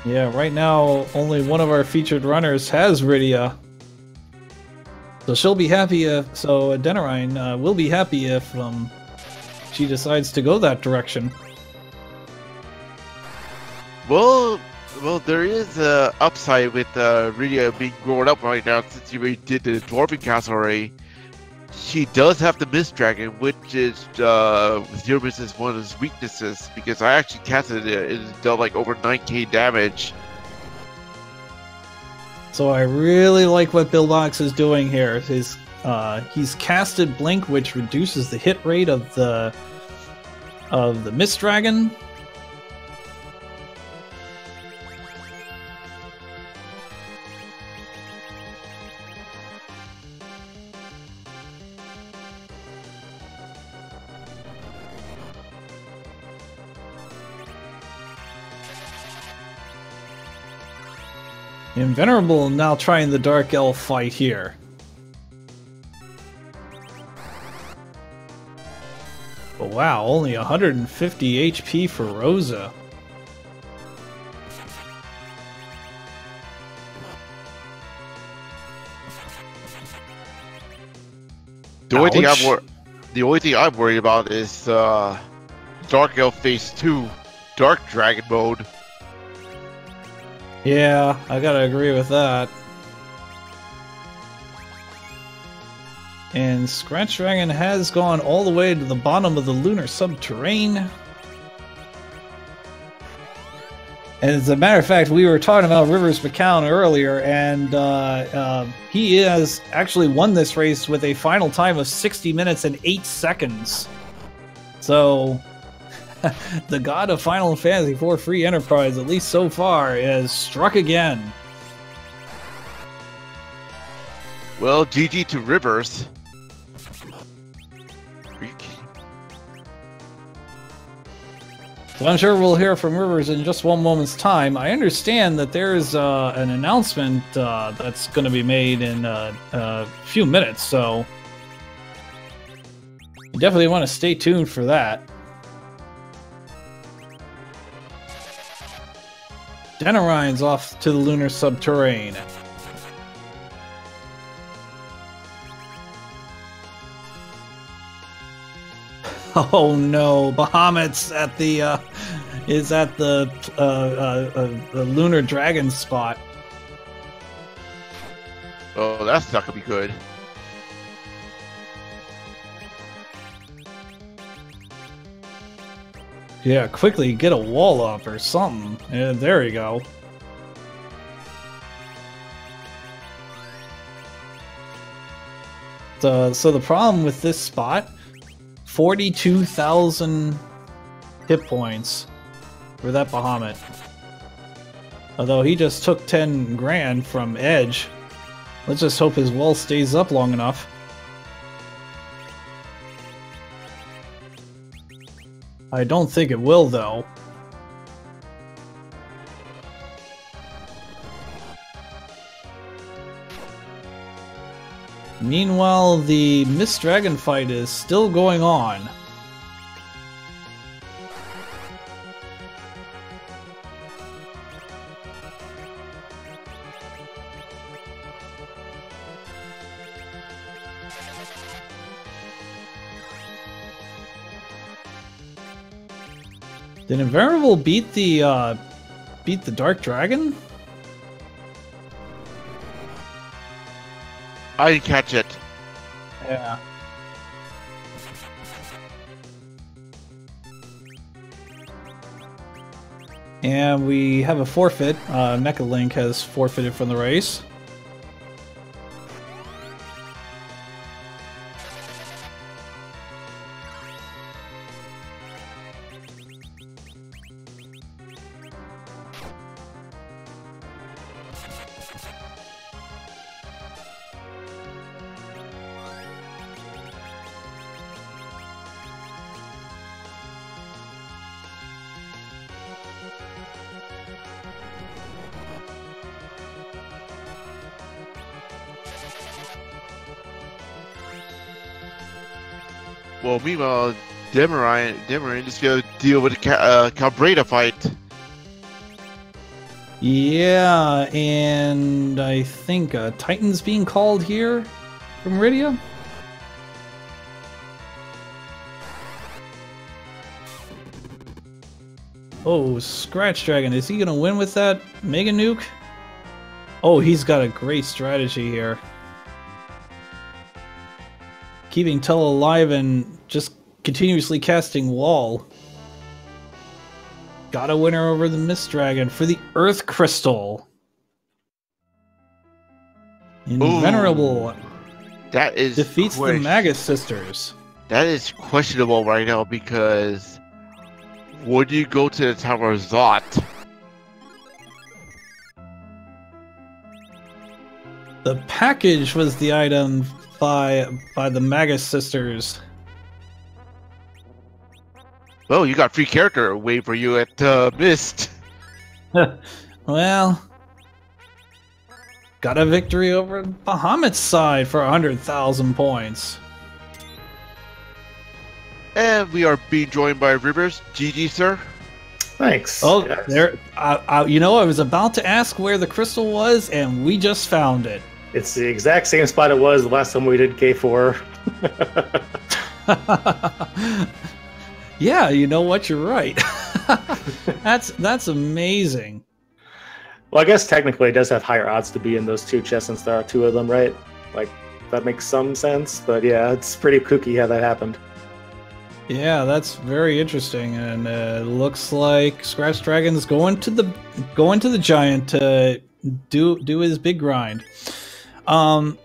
Yeah, right now only one of our featured runners has Rydia. So she'll be happy if... So Denarine will be happy if she decides to go that direction. Well, there is a upside with Rydia being grown up right now since you already did the Dwarven Castle already. She does have the Mist Dragon, which is Zero Mist is one of his weaknesses because I actually casted it and it dealt like over 9k damage. So I really like what Billbox is doing here. He's casted Blink, which reduces the hit rate of the Mist Dragon. Invenerable now trying the Dark Elf fight here. But wow, only 150 HP for Rosa. The only thing I'm worried about is Dark Elf Phase 2, Dark Dragon mode. Yeah, I gotta agree with that. And Scratch Dragon has gone all the way to the bottom of the lunar subterrane. And as a matter of fact, we were talking about Rivers McCown earlier, and he has actually won this race with a final time of 60 minutes and 8 seconds. So... the god of Final Fantasy IV Free Enterprise, at least so far, has struck again. Well, GG to Rivers. Are you kidding? So I'm sure we'll hear from Rivers in just one moment's time. I understand that there's an announcement that's going to be made in a few minutes, so you definitely want to stay tuned for that. Denarine's off to the lunar subterrane. Oh no, Bahamut's at the is at the lunar dragon spot. Oh, that's not gonna be good. Yeah, quickly get a wall up or something. Yeah, there you go. So the problem with this spot, 42,000 hit points for that Bahamut. Although he just took 10 grand from Edge. Let's just hope his wall stays up long enough. I don't think it will, though. Meanwhile, the Mist Dragon fight is still going on. Did Invariable beat the Dark Dragon? I didn't catch it. Yeah. And we have a forfeit. Mecha Link has forfeited from the race. Well, meanwhile, Demarine is gonna deal with the Cabrera fight. Yeah, and I think Titan's being called here from Meridia. Oh, Scratch Dragon, is he gonna win with that Mega Nuke? Oh, he's got a great strategy here. Keeping Tell alive and just continuously casting Wall. Got a winner over the Mist Dragon for the Earth Crystal. Invenerable. That is defeats the Magus Sisters. That is questionable right now because would you go to the Tower of Zot? The package was the item by the Magus Sisters. Well, you got free character waiting for you at Mist. Well, got a victory over Bahamut's side for 100,000 points. And we are being joined by Rivers. GG, sir. Thanks. Oh, yes. there. You know, I was about to ask where the crystal was, and we just found it. It's the exact same spot it was the last time we did K4. Yeah, you know what? You're right. That's amazing. Well, I guess technically it does have higher odds to be in those two chests since there are two of them, right? Like, that makes some sense. But yeah, it's pretty kooky how that happened. Yeah, that's very interesting, and it looks like Scratch Dragon's going to the giant to do his big grind. You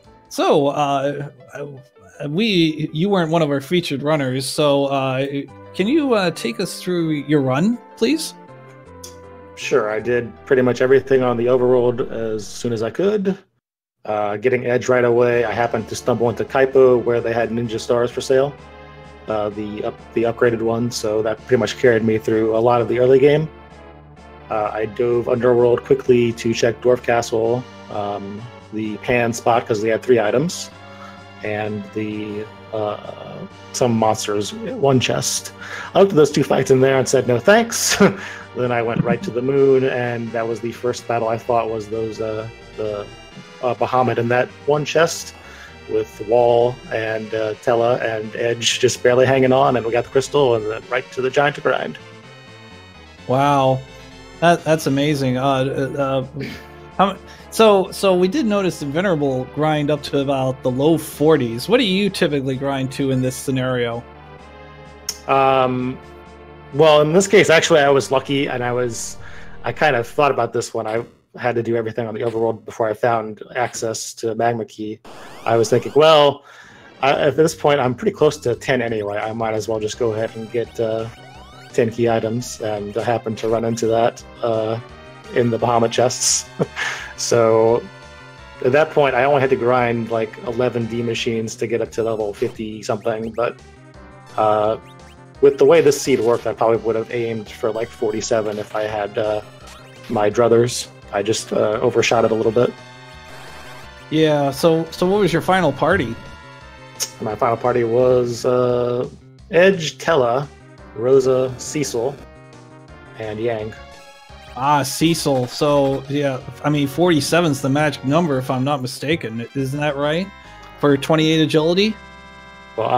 weren't one of our featured runners, so can you take us through your run, please? Sure, I did pretty much everything on the overworld as soon as I could. Getting Edge right away, I happened to stumble into Kaipo where they had Ninja Stars for sale. The upgraded one, so that pretty much carried me through a lot of the early game. I dove underworld quickly to check Dwarf Castle, the Pan spot because they had 3 items, and the some monsters, 1 chest. I looked at those 2 fights in there and said no thanks. Then I went right to the moon, and that was the first battle I fought was those the Bahamut in that 1 chest, with Wall and Tella and Edge just barely hanging on, and we got the crystal and then right to the giant to grind. Wow, that's amazing. So we did notice the Venerable grind up to about the low 40s. What do you typically grind to in this scenario? Well, in this case, actually, I was lucky, and I kind of thought about this when I had to do everything on the overworld before I found access to Magma Key. I was thinking, well, at this point, I'm pretty close to 10 anyway. I might as well just go ahead and get 10 key items, and I happened to run into that in the Bahamut chests. So at that point, I only had to grind like 11 D machines to get up to level 50 something, but with the way this seed worked, I probably would have aimed for like 47 if I had my druthers. I just overshot it a little bit. Yeah, so what was your final party? My final party was Edge, Tella, Rosa, Cecil, and Yang. Ah, Cecil. So, yeah, I mean, 47's the magic number, if I'm not mistaken. Isn't that right? For 28 agility? Well,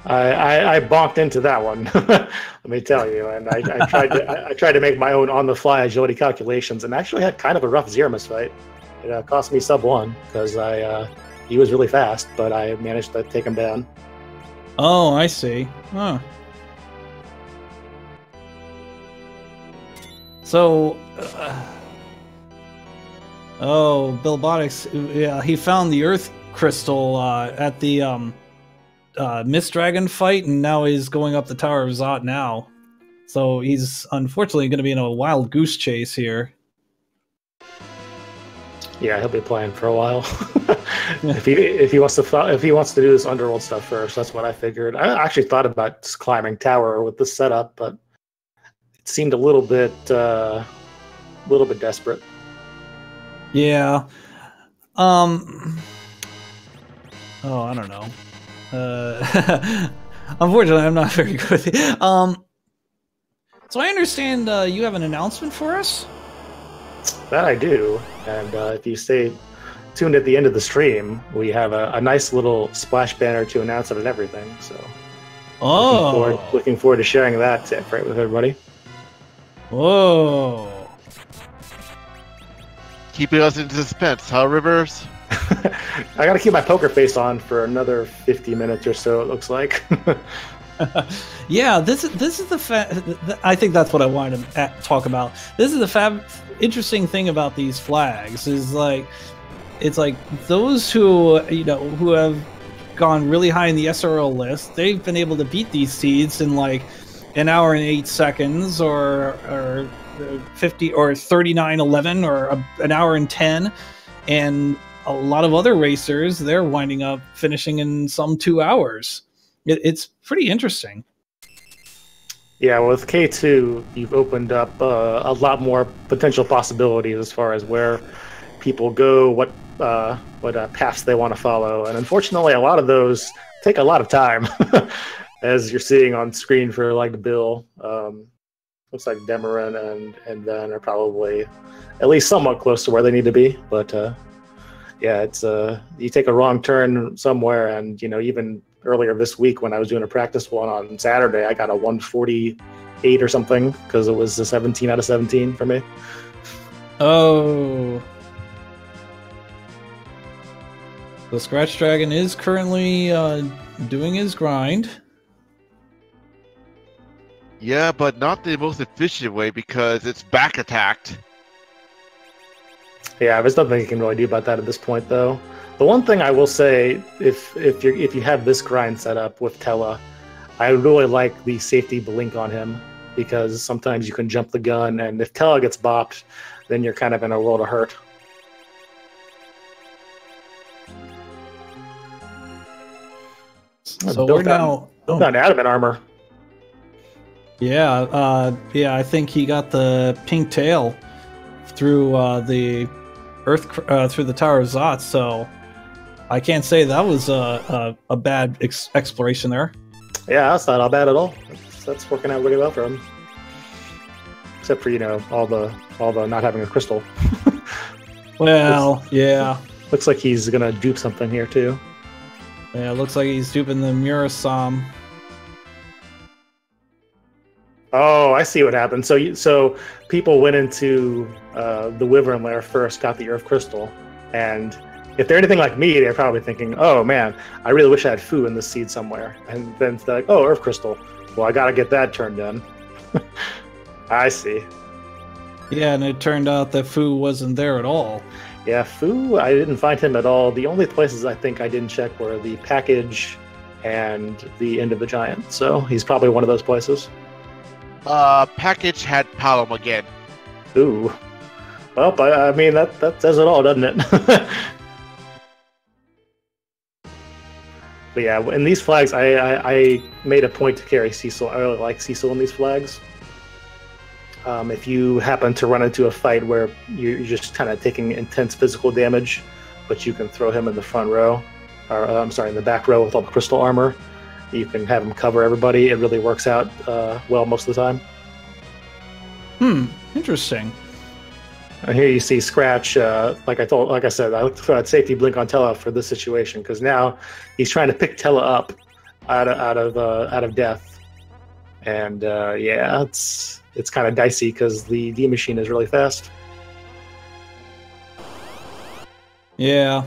I bonked into that one, let me tell you. And I tried to make my own on-the-fly agility calculations, and actually had kind of a rough Zeramus fight. It cost me sub 1 because he was really fast, but I managed to take him down. Oh, I see. Huh. So, Bilbotics, yeah, he found the Earth Crystal at the Mist Dragon fight, and now he's going up the Tower of Zot now. So he's unfortunately going to be in a wild goose chase here. Yeah, he'll be playing for a while. if he wants to do this underworld stuff first, that's what I figured. I actually thought about just climbing tower with this setup, but it seemed a little bit desperate. Yeah. Oh, I don't know. Unfortunately, I'm not very good with it. So I understand you have an announcement for us? That I do. And if you stay tuned at the end of the stream, we have a nice little splash banner to announce it and everything. So looking forward to sharing that right with everybody. Whoa. Keeping us in suspense, huh, Rivers? I got to keep my poker face on for another 50 minutes or so, it looks like. Yeah, this is the I think that's what I wanted to talk about. This is the interesting thing about these flags is like it's like those who who have gone really high in the SRL list, they've been able to beat these seeds in like an hour and 8 seconds or 50 or 39:11 or an hour and 10, and a lot of other racers, they're winding up finishing in some 2 hours. It's pretty interesting. Yeah, with K2, you've opened up a lot more potential possibilities as far as where people go, what paths they want to follow, and unfortunately, a lot of those take a lot of time, as you're seeing on screen for like Bill. Looks like Demerin and Ben are probably at least somewhat close to where they need to be, but yeah, it's you take a wrong turn somewhere, and even earlier this week when I was doing a practice one on Saturday, I got a 148 or something because it was a 17 out of 17 for me. Oh. The Scratch Dragon is currently doing his grind. Yeah, but not the most efficient way because it's back attacked. Yeah, there's nothing you can really do about that at this point, though. The one thing I will say, if you have this grind set up with Tella, I really like the safety blink on him because sometimes you can jump the gun, and if Tella gets bopped, then you're kind of in a world of hurt. So we're now built adamant armor. Yeah, I think he got the pink tail through the Earth through the Tower of Zot. So I can't say that was a bad exploration there. Yeah, that's not all bad at all. That's working out really well for him. Except for all the not having a crystal. Well, yeah. Looks like he's gonna dupe something here too. Yeah, it looks like he's duping the Murasam. Oh, I see what happened. So people went into the Wyvern Lair first, got the Earth Crystal, and if they're anything like me, they're probably thinking, "Oh man, I really wish I had Fu in this seed somewhere." And then they're like, "Oh, Earth Crystal. Well, I gotta get that turned in." I see. Yeah, and it turned out that Fu wasn't there at all. Yeah, Fu, I didn't find him at all. The only places I think I didn't check were the package and the End of the Giant. So he's probably one of those places. Package had Palom again. Ooh. Well, I mean, that says it all, doesn't it? But yeah, in these flags, I made a point to carry Cecil. I really like Cecil in these flags. If you happen to run into a fight where you're just kind of taking intense physical damage, but you can throw him in the front row, or I'm sorry, in the back row with all the crystal armor, you can have him cover everybody. It really works out well most of the time. Interesting. And here you see Scratch. Like I said, I looked for that safety blink on Tella for this situation because now he's trying to pick Tella up out of death, and yeah, it's kind of dicey because the D machine is really fast. Yeah.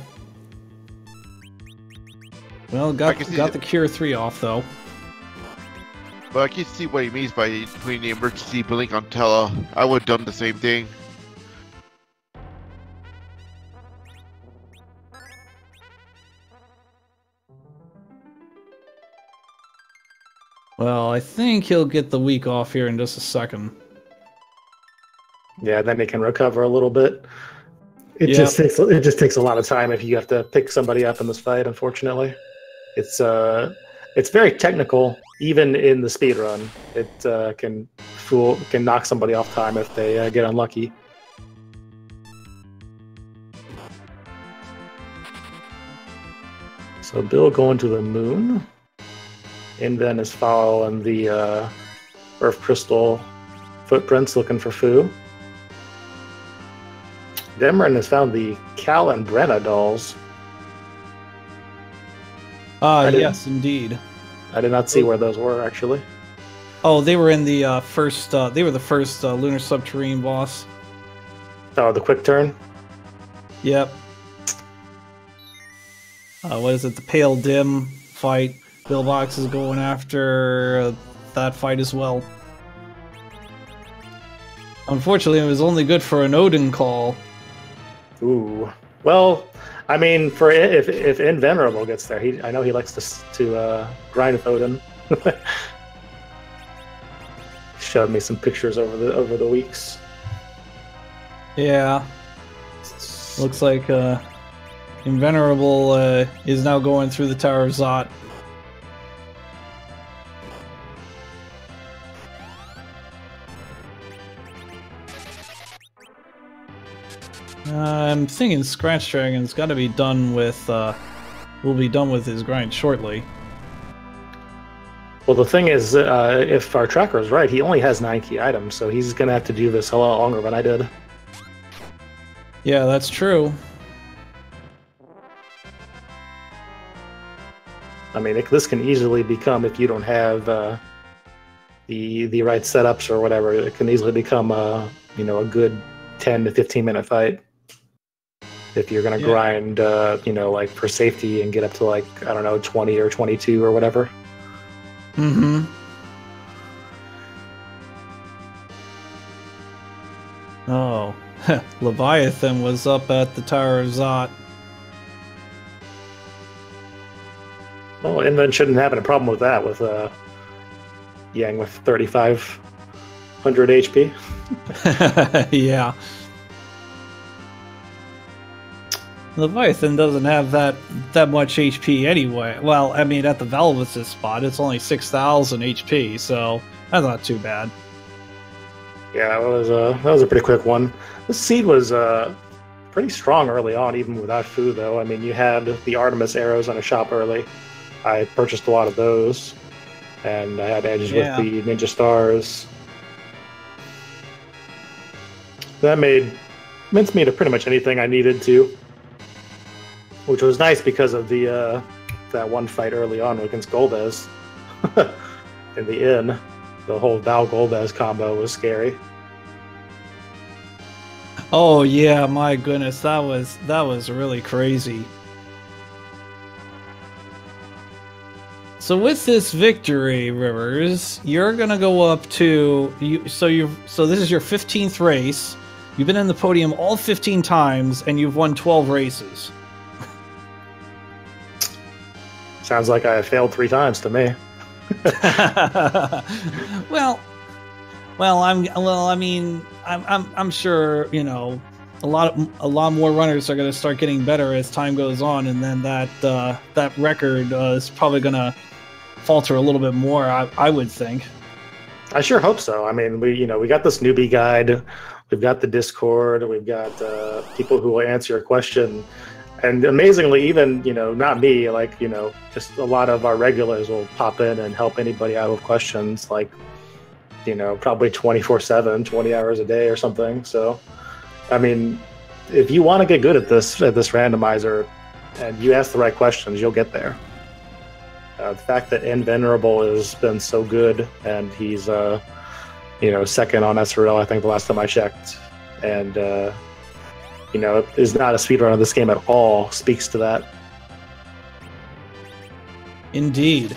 Well, got the Cure 3 off though. But I can see what he means by putting the emergency blink on Tella. I would have done the same thing. Well, I think he'll get the week off here in just a second. Yeah, then he can recover a little bit. It just takes a lot of time if you have to pick somebody up in this fight. Unfortunately, it's very technical. Even in the speed run, it can knock somebody off time if they get unlucky. So Bill going to the moon, and then is following the Earth Crystal footprints, looking for Fu. Demerin has found the Cal and Brenna dolls. Yes, indeed. I did not see where those were, actually. Oh, they were in the first. They were the first lunar subterranean boss. Oh, the quick turn? Yep. What is it? The Pale Dim fight. Billbox is going after that fight as well. Unfortunately, it was only good for an Odin call. Ooh. Well, I mean, for if Invenerable gets there, I know he likes to grind with Odin. Showed me some pictures over the weeks. Yeah. Looks like Invenerable is now going through the Tower of Zot. I'm thinking Scratch Dragon's got to be done with. Will be done with his grind shortly. Well, the thing is, if our tracker is right, he only has 9 key items, so he's gonna have to do this a lot longer than I did. Yeah, that's true. I mean, this can easily become, if you don't have the right setups or whatever, it can easily become a good 10 to 15 minute fight. If you're gonna grind, like for safety and get up to like, I don't know, 20 or 22 or whatever. Mm-hmm. Oh, Leviathan was up at the Tower of Zot. Well, Inven shouldn't have a problem with that, with Yang with 3,500 HP. Yeah. Leviathan doesn't have that much HP anyway. Well, I mean, at the Velvet's spot, it's only 6,000 HP, so that's not too bad. Yeah, that was a pretty quick one. This seed was pretty strong early on, even without food, though. I mean, you had the Artemis arrows on a shop early. I purchased a lot of those, and I had edges with the Ninja Stars. That made mincemeat of pretty much anything I needed to, which was nice because of the that one fight early on against Golbez in the inn. The whole Val Golbez combo was scary. Oh yeah, my goodness, that was really crazy. So with this victory, Rivers, you're gonna go up to So this is your 15th race. You've been in the podium all 15 times, and you've won 12 races. Sounds like I failed 3 times to me. I'm sure, a lot more runners are going to start getting better as time goes on, and then that record is probably going to falter a little bit more, I would think. I sure hope so. I mean, we got this newbie guide, we've got the Discord, we've got people who will answer your question. And amazingly, even, not me, like, just a lot of our regulars will pop in and help anybody out with questions, like, probably 24/7, 20 hours a day or something. So, I mean, if you want to get good at this randomizer and you ask the right questions, you'll get there. The fact that Invenerable has been so good, and he's, second on SRL, I think, the last time I checked, and, is not a speedrunner of this game at all, speaks to that. Indeed.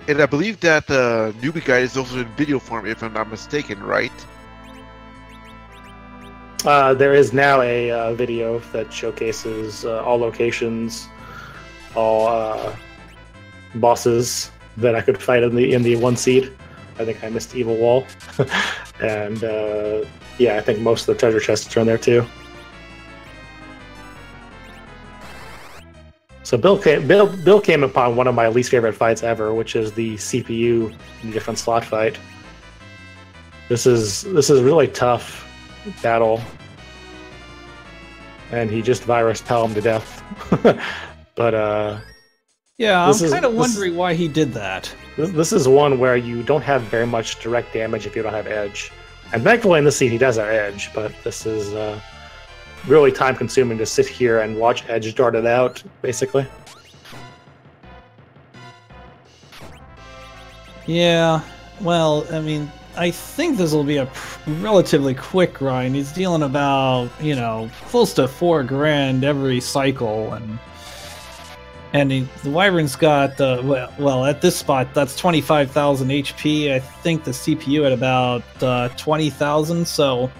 And I believe that the newbie guide is also in video form, if I'm not mistaken, right? There is now a video that showcases all locations, all bosses that I could fight in the one seed. I think I missed Evil Wall, and I think most of the treasure chests are in there too. So Bill came upon one of my least favorite fights ever, which is the CPU different slot fight. This is really tough battle, and he just virus him to death. But yeah, I'm kind of wondering why he did that. This is one where you don't have very much direct damage if you don't have edge. And thankfully in this scene he does have Edge, but this is really time consuming to sit here and watch Edge dart it out, basically. Yeah, well, I mean, I think this will be a relatively quick grind. He's dealing about, you know, close to $4 grand every cycle, and the Wyvern's got well at this spot that's 25,000 HP. I think the CPU at about 20,000, so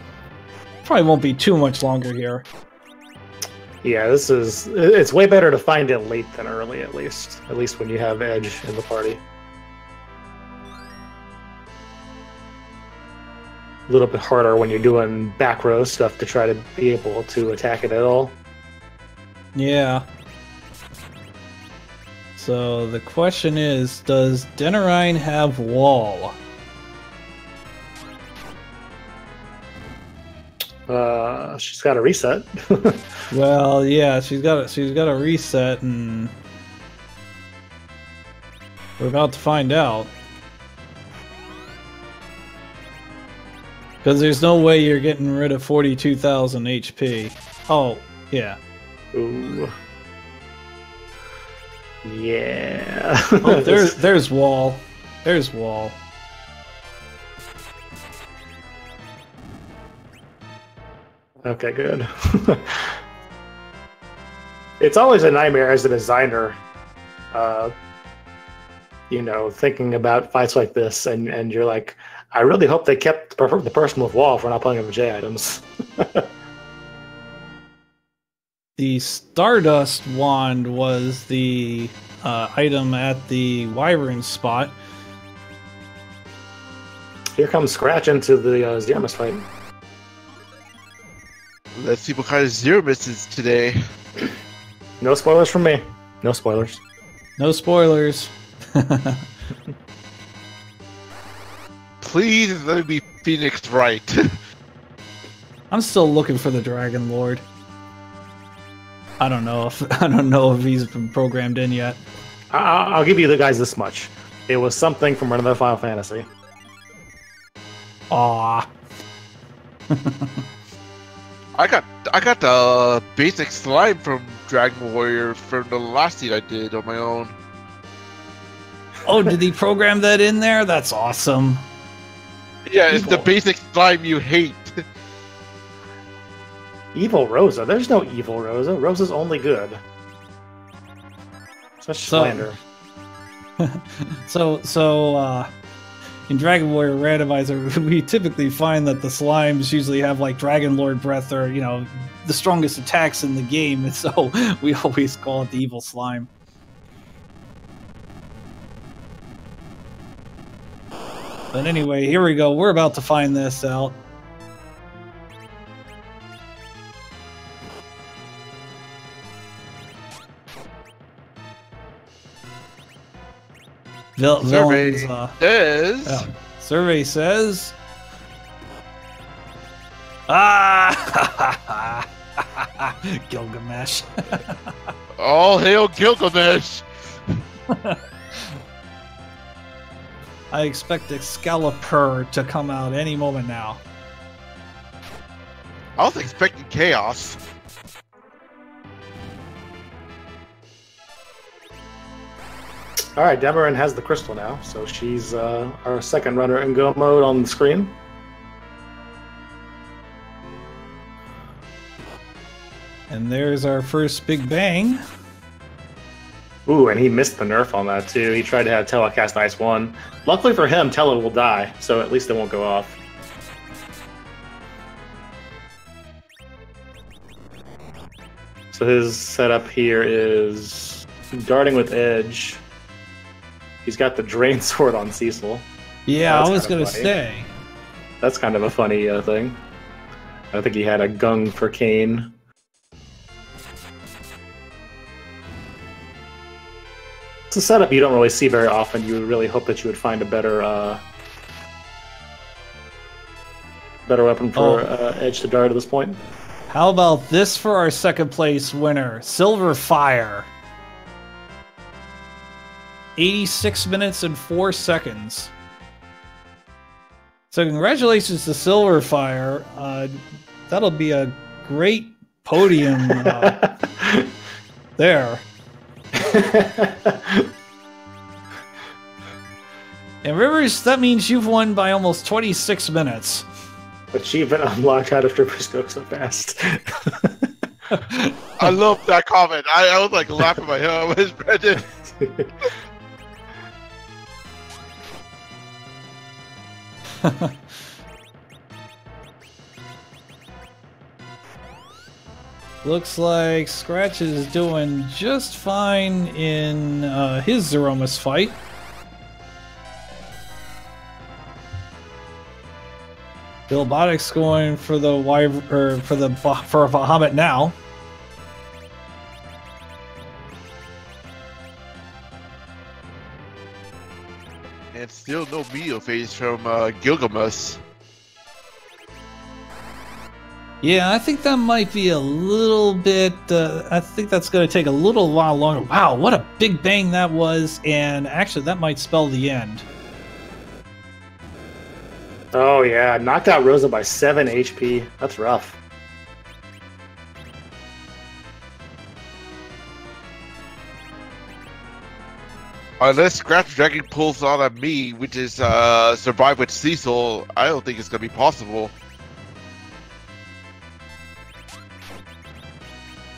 probably won't be too much longer here. Yeah, it's way better to find it late than early, at least when you have Edge in the party. A little bit harder when you're doing back row stuff to try to be able to attack it at all. Yeah. So the question is, does Denarine have wall? She's got a reset. Well, yeah, she's got a reset, and we're about to find out. Because there's no way you're getting rid of 42,000 HP. Oh, yeah. Ooh. Yeah. Oh, there's wall. There's wall. Okay, good. It's always a nightmare as a designer, you know, thinking about fights like this, and you're like, I really hope they kept the person with wall for not playing with J items. The Stardust Wand was the item at the Wyvern spot. Here comes Scratch into the Zeramis fight. Let's see what kind of Zeramis is today. No spoilers from me. No spoilers. No spoilers. Please let me be Phoenix right. I'm still looking for the Dragon Lord. I don't know if he's been programmed in yet. I'll give you the guys this much. It was something from another Final Fantasy. Aww. I got the basic slime from Dragon Warrior from the last seed I did on my own. Oh, did he program that in there? That's awesome. Yeah, it's the basic slime you hate. Evil Rosa? There's no evil Rosa. Rosa's only good. Such slander. So, in Dragon Warrior Randomizer, we typically find that the slimes usually have like Dragon Lord Breath or, you know, the strongest attacks in the game, and so we always call it the evil slime. But anyway, here we go. We're about to find this out. Survey says... Survey says... Gilgamesh. All hail Gilgamesh! I expect Excalibur to come out any moment now. I was expecting chaos. Alright, Demarin has the crystal now, so she's our second runner in go mode on the screen. And there's our first big bang. Ooh, and he missed the nerf on that too. He tried to have Tela cast Ice 1. Luckily for him, Tela will die, so at least it won't go off. So his setup here is darting with Edge. He's got the Drain Sword on Cecil. Yeah, I was going to say. That's kind of a funny thing. I think he had a Gung for Kane. It's a setup you don't really see very often. You would really hope that you would find a better weapon for Edge to dart at this point. How about this for our second place winner, Silver Fire? 86 minutes and 4 seconds. So congratulations to Silverfire. That'll be a great podium there. And Rivers, that means you've won by almost 26 minutes. Achievement unlocked. How does Rivers go so fast? I love that comment. I was like laughing my head off his Brendan. Looks like Scratch is doing just fine in his Zeromus fight. Billbotic's going for the for Bahamut now. And still no meal phase from Gilgamesh. Yeah, I think that might be a little bit. I think that's going to take a little while longer. Wow, what a big bang that was! And actually, that might spell the end. Oh yeah, knocked out Rosa by 7 HP. That's rough. Unless Scratch Dragon pulls on a me, which is survive with Cecil, I don't think it's gonna be possible.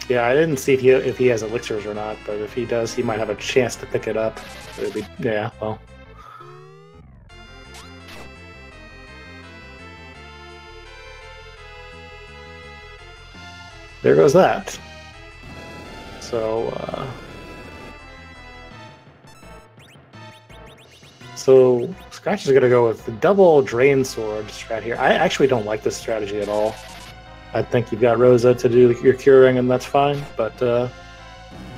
Yeah, I didn't see if he has elixirs or not, but if he does, he might have a chance to pick it up. It'd be, yeah, well. There goes that. So, so Scratch is going to go with the double Drain Sword strat here. I actually don't like this strategy at all. I think you've got Rosa to do your curing, and that's fine, but we'll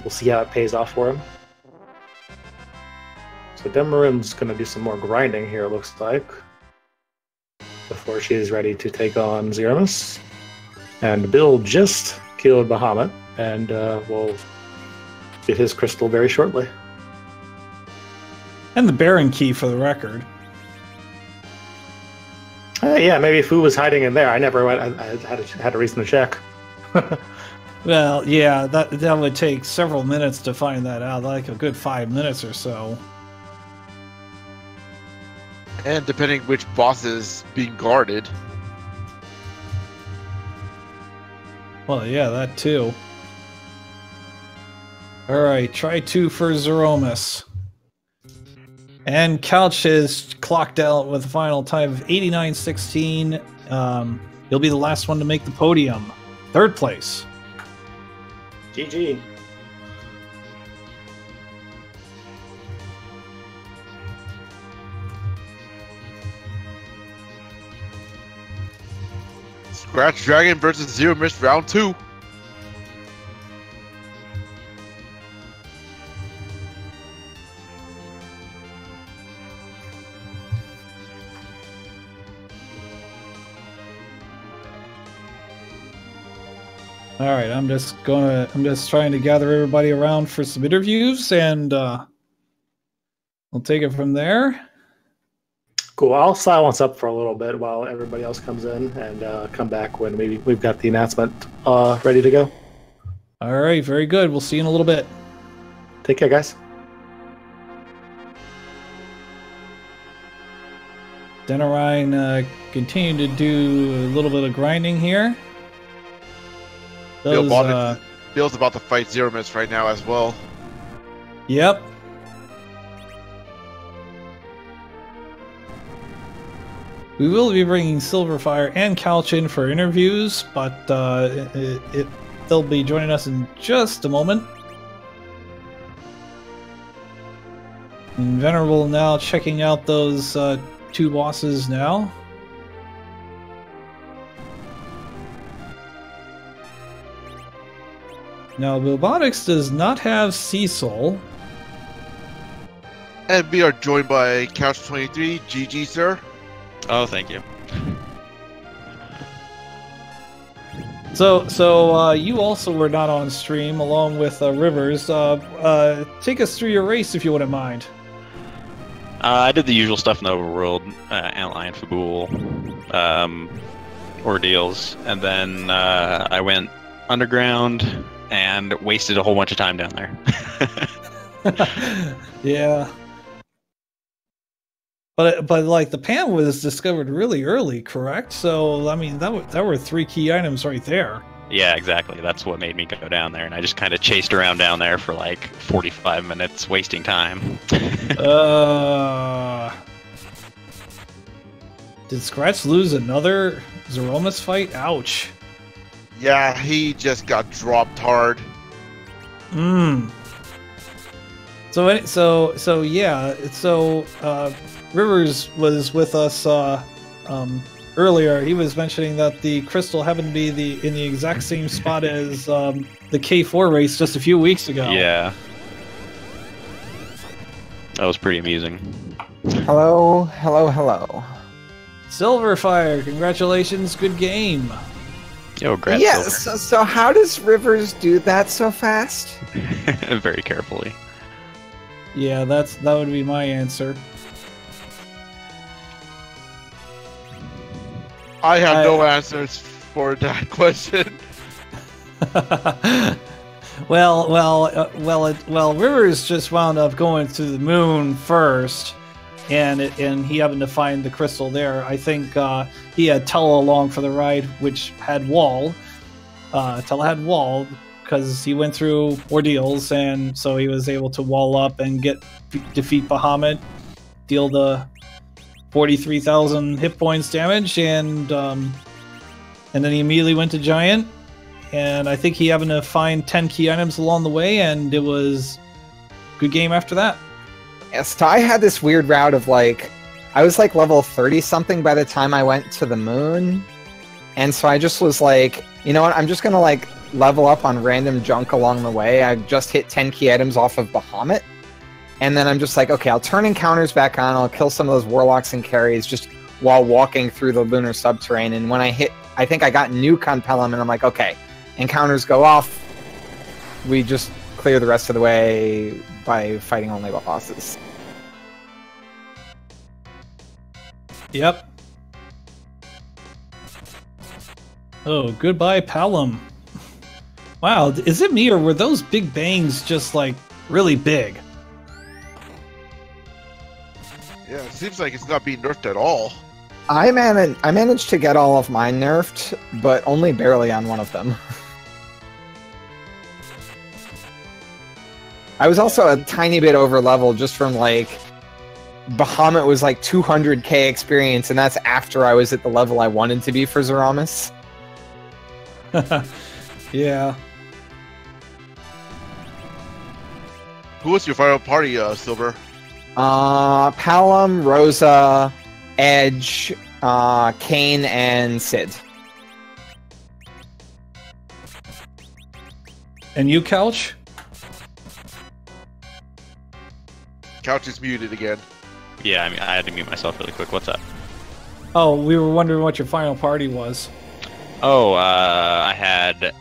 see how it pays off for him. So Demarin's going to do some more grinding here, it looks like, before she's ready to take on Zeromus. And Bill just killed Bahamut, and will get his crystal very shortly. And the Baron key for the record. Yeah, maybe Fu was hiding in there. I never went. I had a reason to check. Well, yeah, that would take several minutes to find that out, like a good 5 minutes or so. And depending which boss is being guarded. Well, yeah, that too. Alright, try 2 for Zeromus. And Couch has clocked out with a final time of 89.16. He'll be the last one to make the podium. 3rd place. GG. Scratch Dragon versus Zeromus round 2. All right, I'm just trying to gather everybody around for some interviews, and we'll take it from there. Cool. I'll silence up for a little bit while everybody else comes in, and come back when we've got the announcement ready to go. All right, very good. We'll see you in a little bit. Take care, guys. Denarine continuing to do a little bit of grinding here. Bill's about to fight Zeromus right now as well. Yep. We will be bringing Silverfire and Couch in for interviews, but they'll be joining us in just a moment. And Venerable now checking out those 2 bosses now. Now, Billbotics does not have Cecil. And we are joined by Couch23. GG, sir. Oh, thank you. So you also were not on stream along with Rivers. Take us through your race if you wouldn't mind. I did the usual stuff in the overworld, Antlion Fabul, ordeals, and then I went underground and wasted a whole bunch of time down there. Yeah. But like the pan was discovered really early, correct? So I mean that were 3 key items right there. Yeah, exactly. That's what made me go down there, and I just kind of chased around down there for like 45 minutes, wasting time. Did Scratch lose another Zeromus fight? Ouch. Yeah, he just got dropped hard. So Rivers was with us earlier. He was mentioning that the crystal happened to be in the exact same spot as the K4 race just a few weeks ago. Yeah. That was pretty amusing. Hello, hello, hello. Silverfire, congratulations, good game. Yo, Grat Yes, so how does Rivers do that so fast? Very carefully. Yeah, that would be my answer. I have no answers for that question. Well, Rivers just wound up going to the moon first, and he happened to find the crystal there. I think he had Tella along for the ride, which had wall. Tella had wall because he went through ordeals, and so he was able to wall up and defeat Bahamut, deal the 43,000 hit points damage, and then he immediately went to Giant, and I think he happened to find 10 key items along the way, and it was a good game after that. Yes, so I had this weird route of like, I was like level 30 something by the time I went to the moon, and so I just was like, you know what, I'm just gonna like level up on random junk along the way. I just hit 10 key items off of Bahamut. And then I'm just like, okay, I'll turn encounters back on. I'll kill some of those warlocks and carries just while walking through the lunar subterranean. And when I think I got nuke on Pelham, and I'm like, okay, encounters go off. We just clear the rest of the way by fighting only bosses. Yep. Oh, goodbye, Pelham. Wow, is it me, or were those big bangs just like really big? Yeah, it seems like it's not being nerfed at all. I managed to get all of mine nerfed, but only barely on one of them. I was also a tiny bit over level just from like Bahamut was like 200k experience, and that's after I was at the level I wanted to be for Zeromus. Yeah. Who was your final party, Silver? Palom, Rosa, Edge, Kane, and Sid. And you, Couch? Couch is muted again. Yeah, I mean, I had to mute myself really quick. What's up? Oh, we were wondering what your final party was. Oh, I had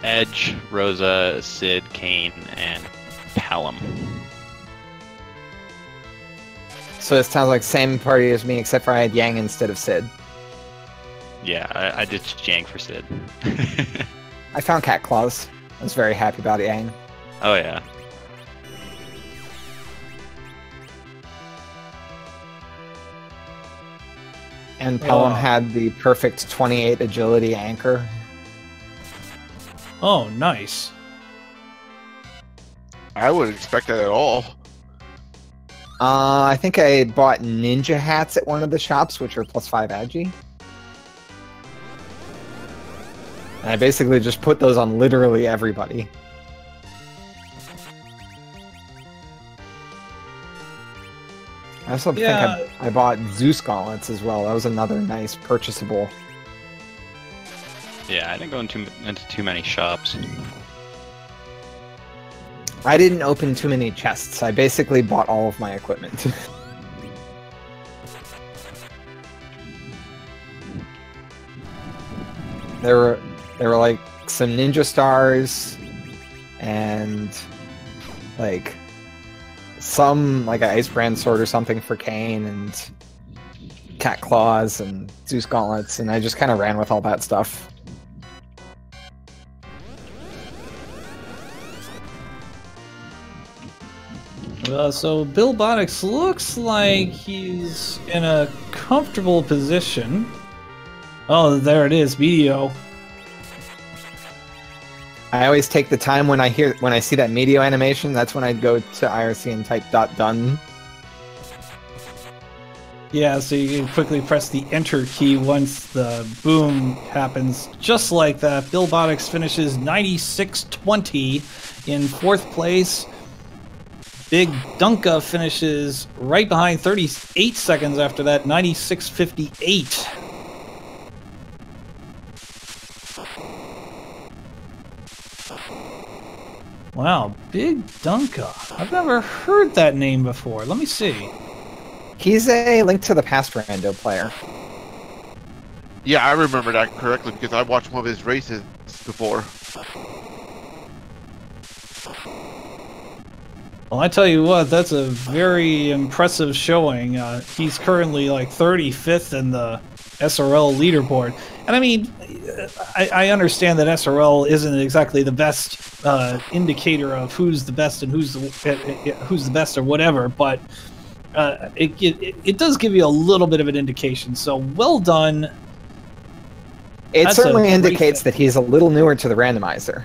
Edge, Rosa, Sid, Kane, and Palom. So it sounds like same party as me, except for I had Yang instead of Sid. Yeah, I did Yang for Sid. I found Cat Claws. I was very happy about Yang. Oh, yeah. And Pelham had the perfect 28 agility anchor. Oh, nice. I wouldn't expect that at all. I think I bought ninja hats at one of the shops, which are +5 agi. And I basically just put those on literally everybody. I also think I bought Zeus gauntlets as well. That was another nice purchasable. Yeah, I didn't go into too many shops. I didn't open too many chests. I basically bought all of my equipment. There were like some ninja stars and like some like an Ice Brand sword or something for Kane, and Cat Claws and Zeus Gauntlets, and I just kind of ran with all that stuff. So Bill Bonnix looks like he's in a comfortable position. Oh, there it is, Medio. I always take the time when I see that Medio animation. That's when I'd go to IRC and type .done. Yeah, so you can quickly press the Enter key once the boom happens. Just like that, Bill Bonnix finishes 96-20 in 4th place. Big Dunka finishes right behind, 38 seconds after that, 96-58. Wow, Big Dunka. I've never heard that name before. Let me see. He's a Link to the Past rando player. Yeah, I remember that correctly because I watched one of his races before. Well, I tell you what, that's a very impressive showing. He's currently like 35th in the SRL leaderboard. And I mean, I understand that SRL isn't exactly the best indicator of who's the best and who's the best or whatever, but it does give you a little bit of an indication. So well done. It That's certainly a great indicates that he's a little newer to the randomizer,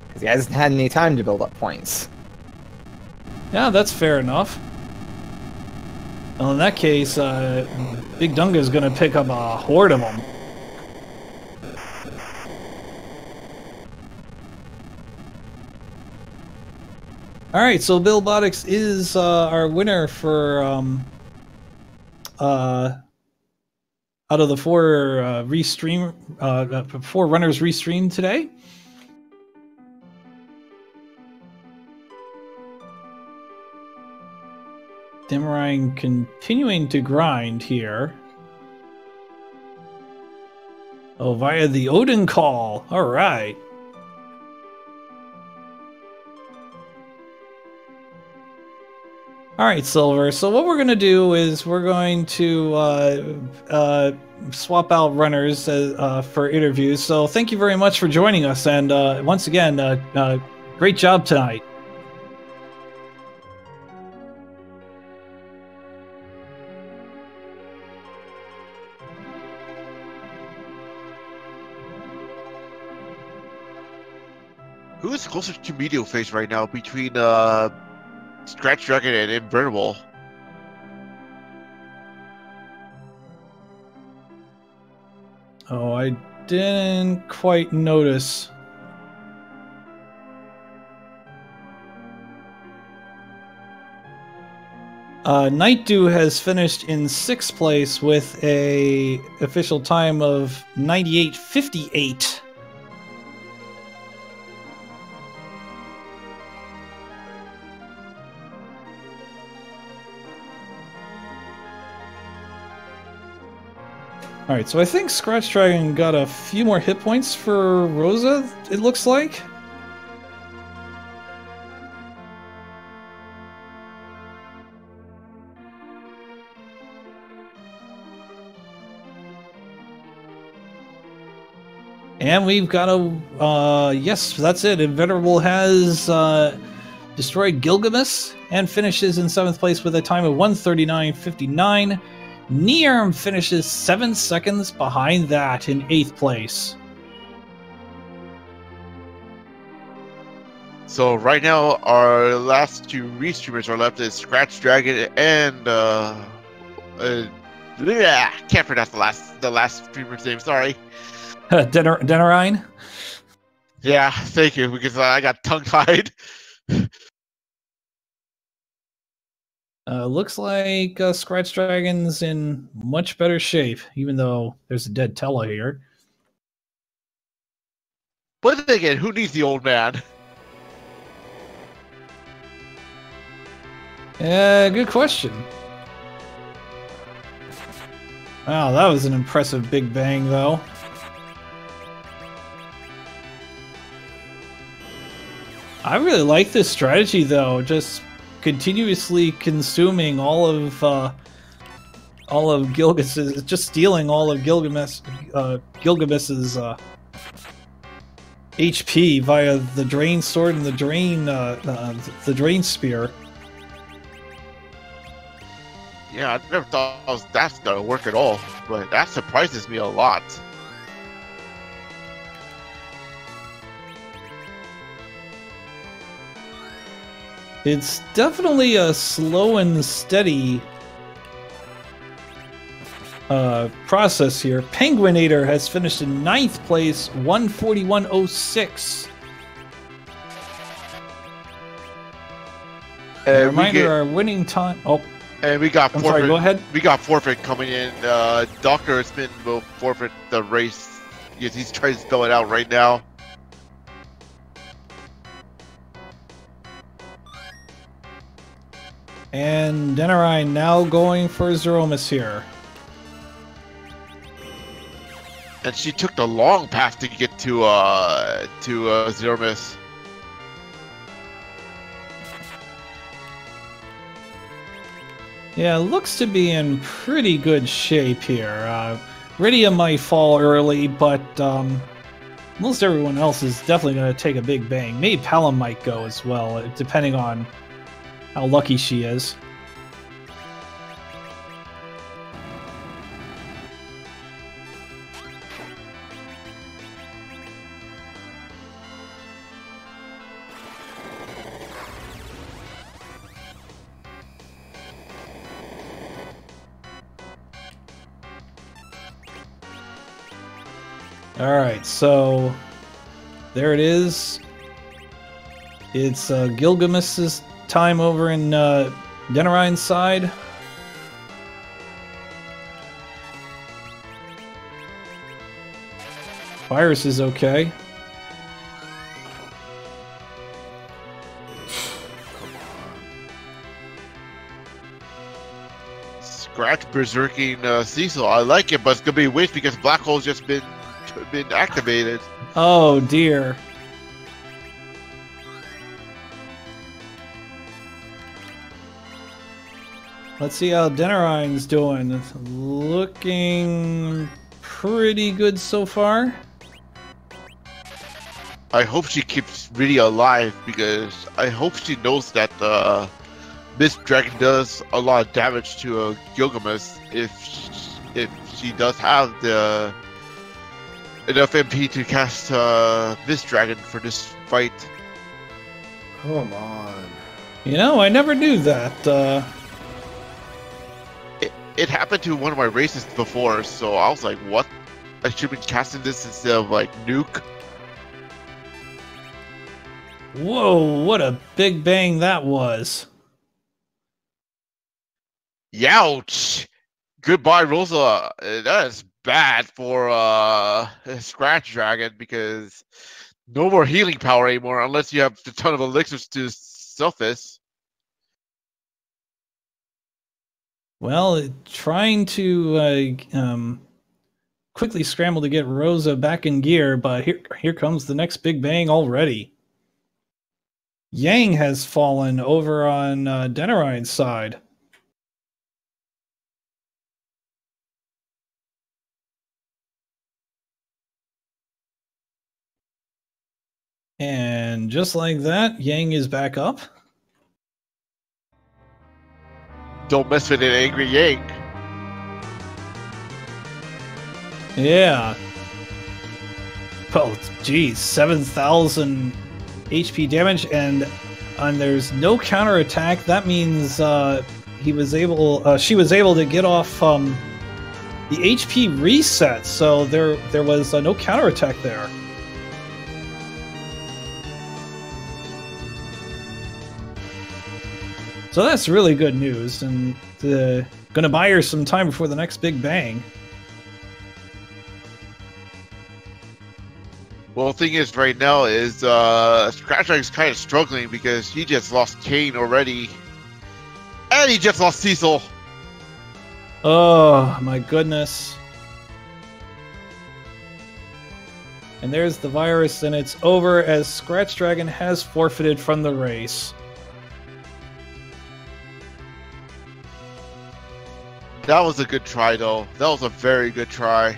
because he hasn't had any time to build up points. Yeah, that's fair enough. Well, in that case, Big Dunga is going to pick up a horde of them. All right, so Bill Bonnix is our winner for out of the 4 4 runners restreamed today. Demarine continuing to grind here. Oh, via the Odin call. All right. All right, Silver. So what we're going to do is we're going to swap out runners for interviews. So thank you very much for joining us. And once again, great job tonight. Who is closer to Medio Face right now between Scratch Dragon and Invertible? Oh, I didn't quite notice. Night Dew has finished in 6th place with a official time of 98.58. Alright, so I think Scratch Dragon got a few more hit points for Rosa, it looks like. And we've got a, yes, that's it. Inveterable has destroyed Gilgamesh and finishes in 7th place with a time of 1:39.59. Nearm finishes 7 seconds behind that in 8th place. So right now, our last 2 restreamers are left is Scratch Dragon and can't pronounce the last streamer's name. Sorry. Denerine? Yeah, thank you, because I got tongue-tied. Looks like Scratch Dragon's in much better shape, even though there's a dead Tella here. But then again, who needs the old man? Good question. Wow, that was an impressive big bang, though. I really like this strategy, though. Just continuously consuming all of Gilgamesh, just stealing all of Gilgamesh's HP via the Drain Sword and the Drain Spear. Yeah, I never thought that's gonna work at all, but that surprises me a lot. It's definitely a slow and steady process here. Penguinator has finished in 9th place, 141.06. Reminder, our winning time. Oh, and we got I'm forfeit. sorry, go ahead. We got forfeit coming in. Dr. Spin will forfeit the race because he's trying to spell it out right now. And Denarine now going for Zeromus here. And she took the long path to get to Zeromus. Yeah, looks to be in pretty good shape here. Rydia might fall early, but most everyone else is definitely going to take a big bang. Maybe Palom might go as well, depending on how lucky she is. Alright, so there it is. It's Gilgamesh's time over in Denarine's side. Virus is okay. Scratch berserking Cecil. I like it, but it's gonna be a waste because Black Hole's just been activated. Oh dear. Let's see how Denarine's doing. It's looking pretty good so far. I hope she keeps really alive because I hope she knows that Mist Dragon does a lot of damage to Gilgamesh if she does have the enough MP to cast Mist Dragon for this fight. Come on. You know, I never knew that. It happened to one of my races before, so I was like, what? I should have been casting this instead of like Nuke. Whoa, what a big bang that was. Youch! Goodbye, Rosa. That is bad for Scratch Dragon because no more healing power anymore unless you have a ton of elixirs to Selphis. Well, trying to quickly scramble to get Rosa back in gear, but here comes the next big bang already. Yang has fallen over on Denarine's side. And just like that, Yang is back up. Don't mess with an angry Yang. Yeah. Oh, geez, 7,000 HP damage, and there's no counterattack. That means she was able to get off the HP reset, so there was no counterattack there. So that's really good news, and gonna buy her some time before the next big bang. Well, the thing is, right now is Scratch Dragon's kind of struggling because he just lost Kane already, and he just lost Cecil. Oh my goodness! And there's the virus, and it's over as Scratch Dragon has forfeited from the race. That was a good try, though. That was a very good try.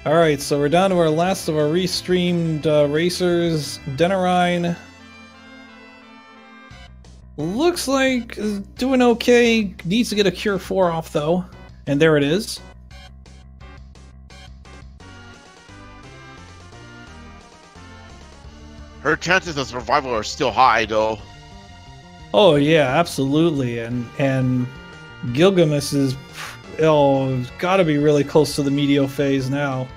All right, so we're down to our last of our restreamed racers. Denarine looks like doing okay. Needs to get a Cure 4 off, though. And there it is. Her chances of survival are still high, though. Oh yeah, absolutely. And Gilgamesh is got to be really close to the Meteo phase now.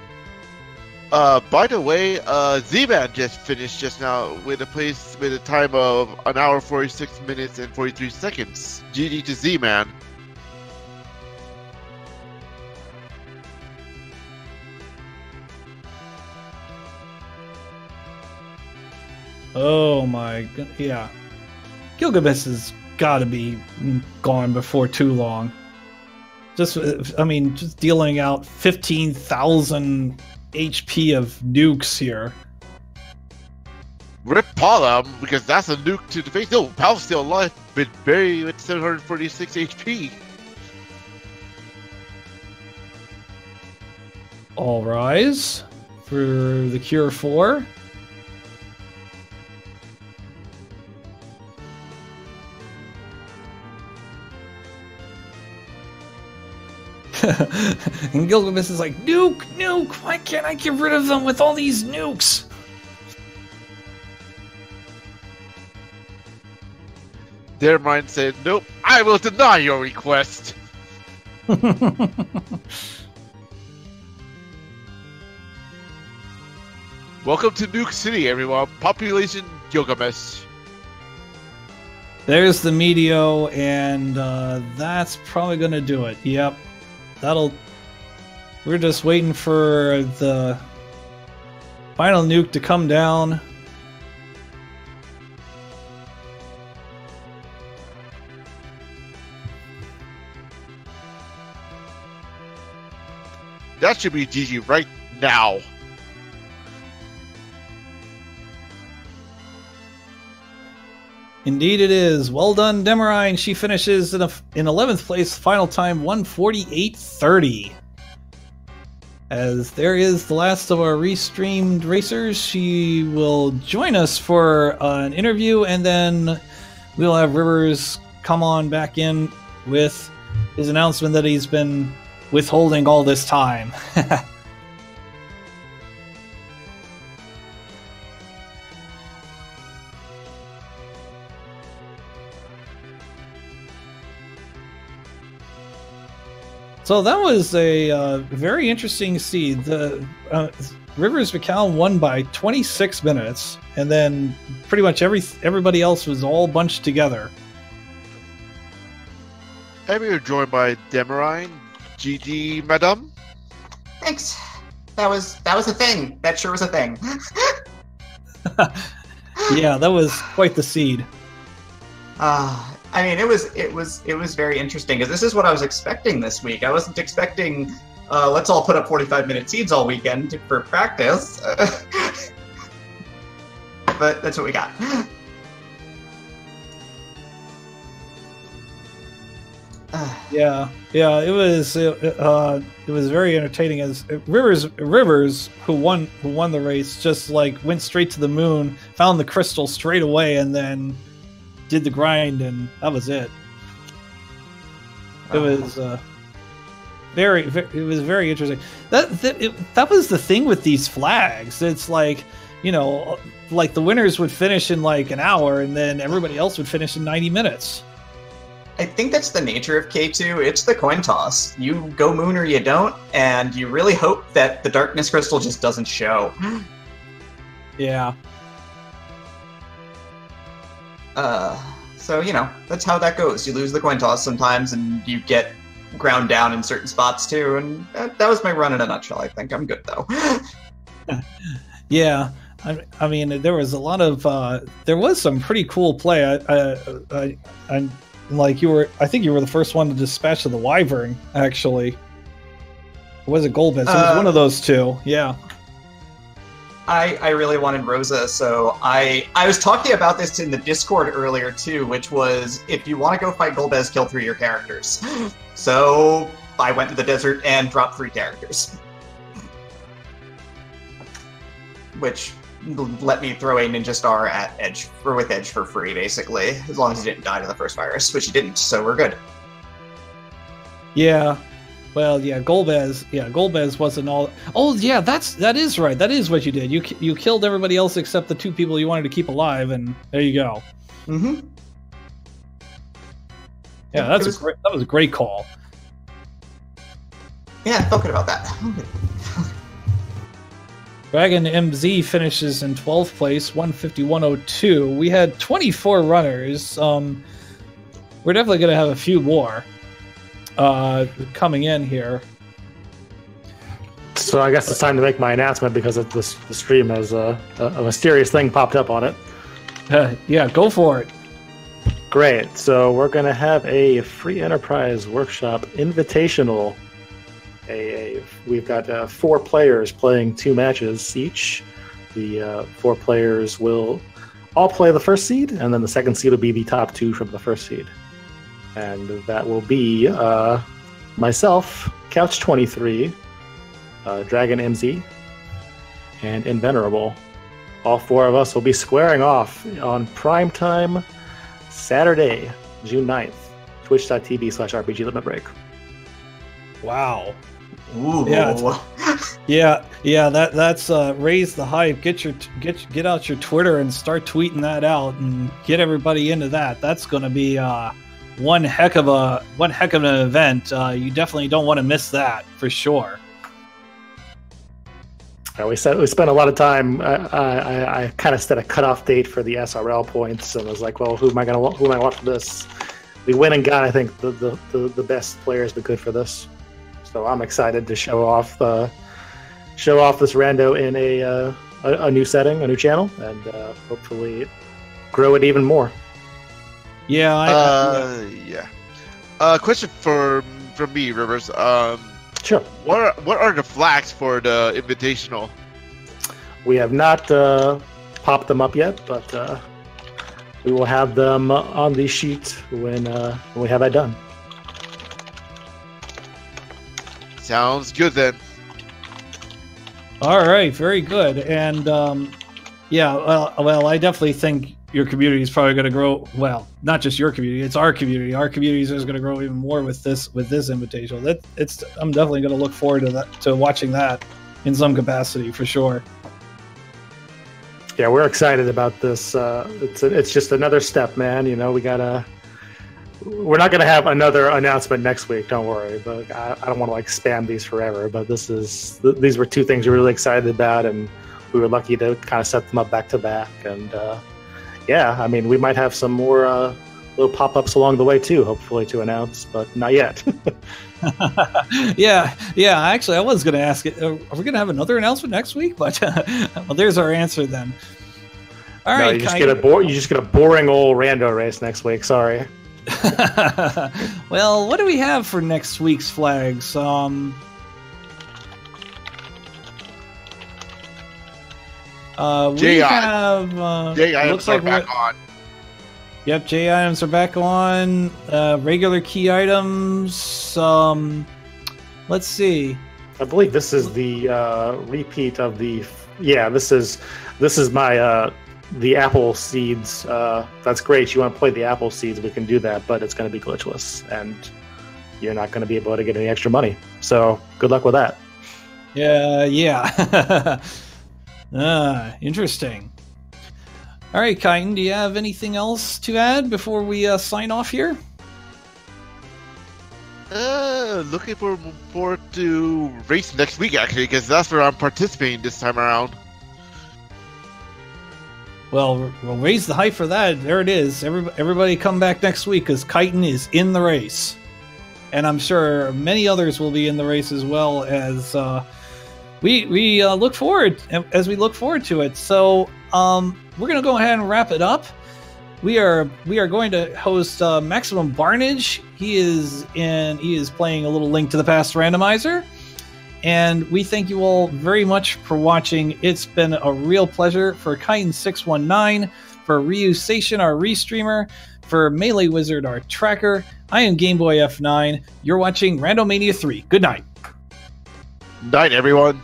By the way, Z-Man just finished just now with a time of 1 hour 46 minutes and 43 seconds. GG to Z-Man. Oh my god, yeah. Gilgamesh has got to be gone before too long. Just dealing out 15,000 HP of nukes here. Rip Paula, because that's a nuke to the face. No, Pal's still alive, but buried with 746 HP. All rise for the Cure 4. And Gilgamesh is like, nuke, nuke, why can't I get rid of them with all these nukes? Their mind said, nope, I will deny your request. Welcome to Nuke City, everyone. Population Gilgamesh. There's the Meteo, and that's probably going to do it. Yep. We're just waiting for the final nuke to come down. That should be GG right now. Indeed it is. Well done, Demarine. She finishes in 11th place, final time 1:48.30. As there is the last of our restreamed racers, she will join us for an interview, and then we'll have Rivers come on back in with his announcement that he's been withholding all this time. So that was a very interesting seed. The Rivers McCown won by 26 minutes, and then pretty much everybody else was all bunched together. And we were joined by Demarine. GG, madam. Thanks. That was a thing. That sure was a thing. Yeah, that was quite the seed. I mean, it was very interesting because this is what I was expecting this week. I wasn't expecting let's all put up 45-minute seeds all weekend for practice. But that's what we got. Yeah, it was very entertaining. As Rivers, who won the race, just like went straight to the moon, found the crystal straight away, and then did the grind, and that was it. It was very interesting. That was the thing with these flags. It's like, like the winners would finish in like an hour, and then everybody else would finish in 90 minutes. I think that's the nature of K2. It's the coin toss. You go moon or you don't, and you really hope that the darkness crystal just doesn't show. Yeah. So, that's how that goes. You lose the coin toss sometimes, and you get ground down in certain spots too, and that was my run in a nutshell, I think. I'm good, though. Yeah. I mean, there was a lot of, there was some pretty cool play. I'm like, I think you were the first one to dispatch of the Wyvern, actually. Or was it Golbez? It was one of those two, yeah. I really wanted Rosa, so I was talking about this in the Discord earlier too, which was if you want to go fight Golbez, kill 3 of your characters. So I went to the desert and dropped 3 characters, which let me throw a Ninja Star at Edge with Edge for free, basically, as long as he didn't die to the first virus, which he didn't, so we're good. Yeah. Well, yeah, Golbez wasn't all. Oh, yeah, that is right. That is what you did. You killed everybody else except the 2 people you wanted to keep alive, and there you go. Mm-hmm. Yeah, that was a great call. Yeah, I felt good about that. Dragon MZ finishes in 12th place, 151.02. We had 24 runners. We're definitely going to have a few more coming in here. So I guess it's time to make my announcement because the stream has a mysterious thing popped up on it. Yeah, go for it. Great. So we're going to have a free enterprise workshop invitational. We've got 4 players playing 2 matches each. The 4 players will all play the first seed, and then the second seed will be the top 2 from the first seed. And that will be myself, Couch23, Dragon MZ, and Invenerable. All 4 of us will be squaring off on primetime Saturday, June 9th, twitch.tv/RPG Limit Break. Wow. Ooh. Yeah. That's raise the hype. Get out your Twitter and start tweeting that out and get everybody into that. That's going to be one heck of an event. You definitely don't want to miss that for sure. We spent a lot of time. I kind of set a cutoff date for the SRL points, and was like, well, who am I watch for this? We went and got, I think, the best players we could for this. So I'm excited to show off this rando in a new setting, a new channel, and hopefully grow it even more. Yeah. Yeah. Question from me, Rivers. Sure. What are the flags for the invitational? We have not popped them up yet, but we will have them on the sheet when we have that done. Sounds good then. All right, very good. And well, I definitely think your community is probably going to grow. Well, not just your community; it's our community. Our community is going to grow even more with this invitational. I'm definitely going to look forward to watching that in some capacity for sure. Yeah, we're excited about this. It's just another step, man. You know, we're not going to have another announcement next week. Don't worry. But I don't want to spam these forever. But these were 2 things we're really excited about, and we were lucky to kind of set them up back to back. And yeah, I mean, we might have some more little pop-ups along the way too, hopefully to announce, but not yet. Yeah. Actually, I was going to ask it. Are we going to have another announcement next week? But well, there's our answer then. All right. You just get a boring old rando race next week. Sorry. Well, what do we have for next week's flags? We have J items looks like are back on. Yep, J items are back on. Regular key items. Let's see. I believe this is the repeat of the. Yeah, this is my the apple seeds. That's great. You want to play the apple seeds? We can do that, but it's going to be glitchless, and you're not going to be able to get any extra money. So good luck with that. Yeah. Interesting. All right, Kyton, do you have anything else to add before we sign off here? Looking forward to race next week, actually, because that's where I'm participating this time around. Well, we'll raise the hype for that. There it is. Everybody come back next week because Kyton is in the race. And I'm sure many others will be in the race as well as we look forward to it. So we're going to go ahead and wrap it up. We are going to host Maximum Barnage. He is playing a little Link to the Past randomizer. And we thank you all very much for watching. It's been a real pleasure. For Chitin619, for Ryu Sation, our restreamer, for Melee Wizard, our tracker, I am Gameboy F9. You're watching Randomania 3. Good night. Night, everyone.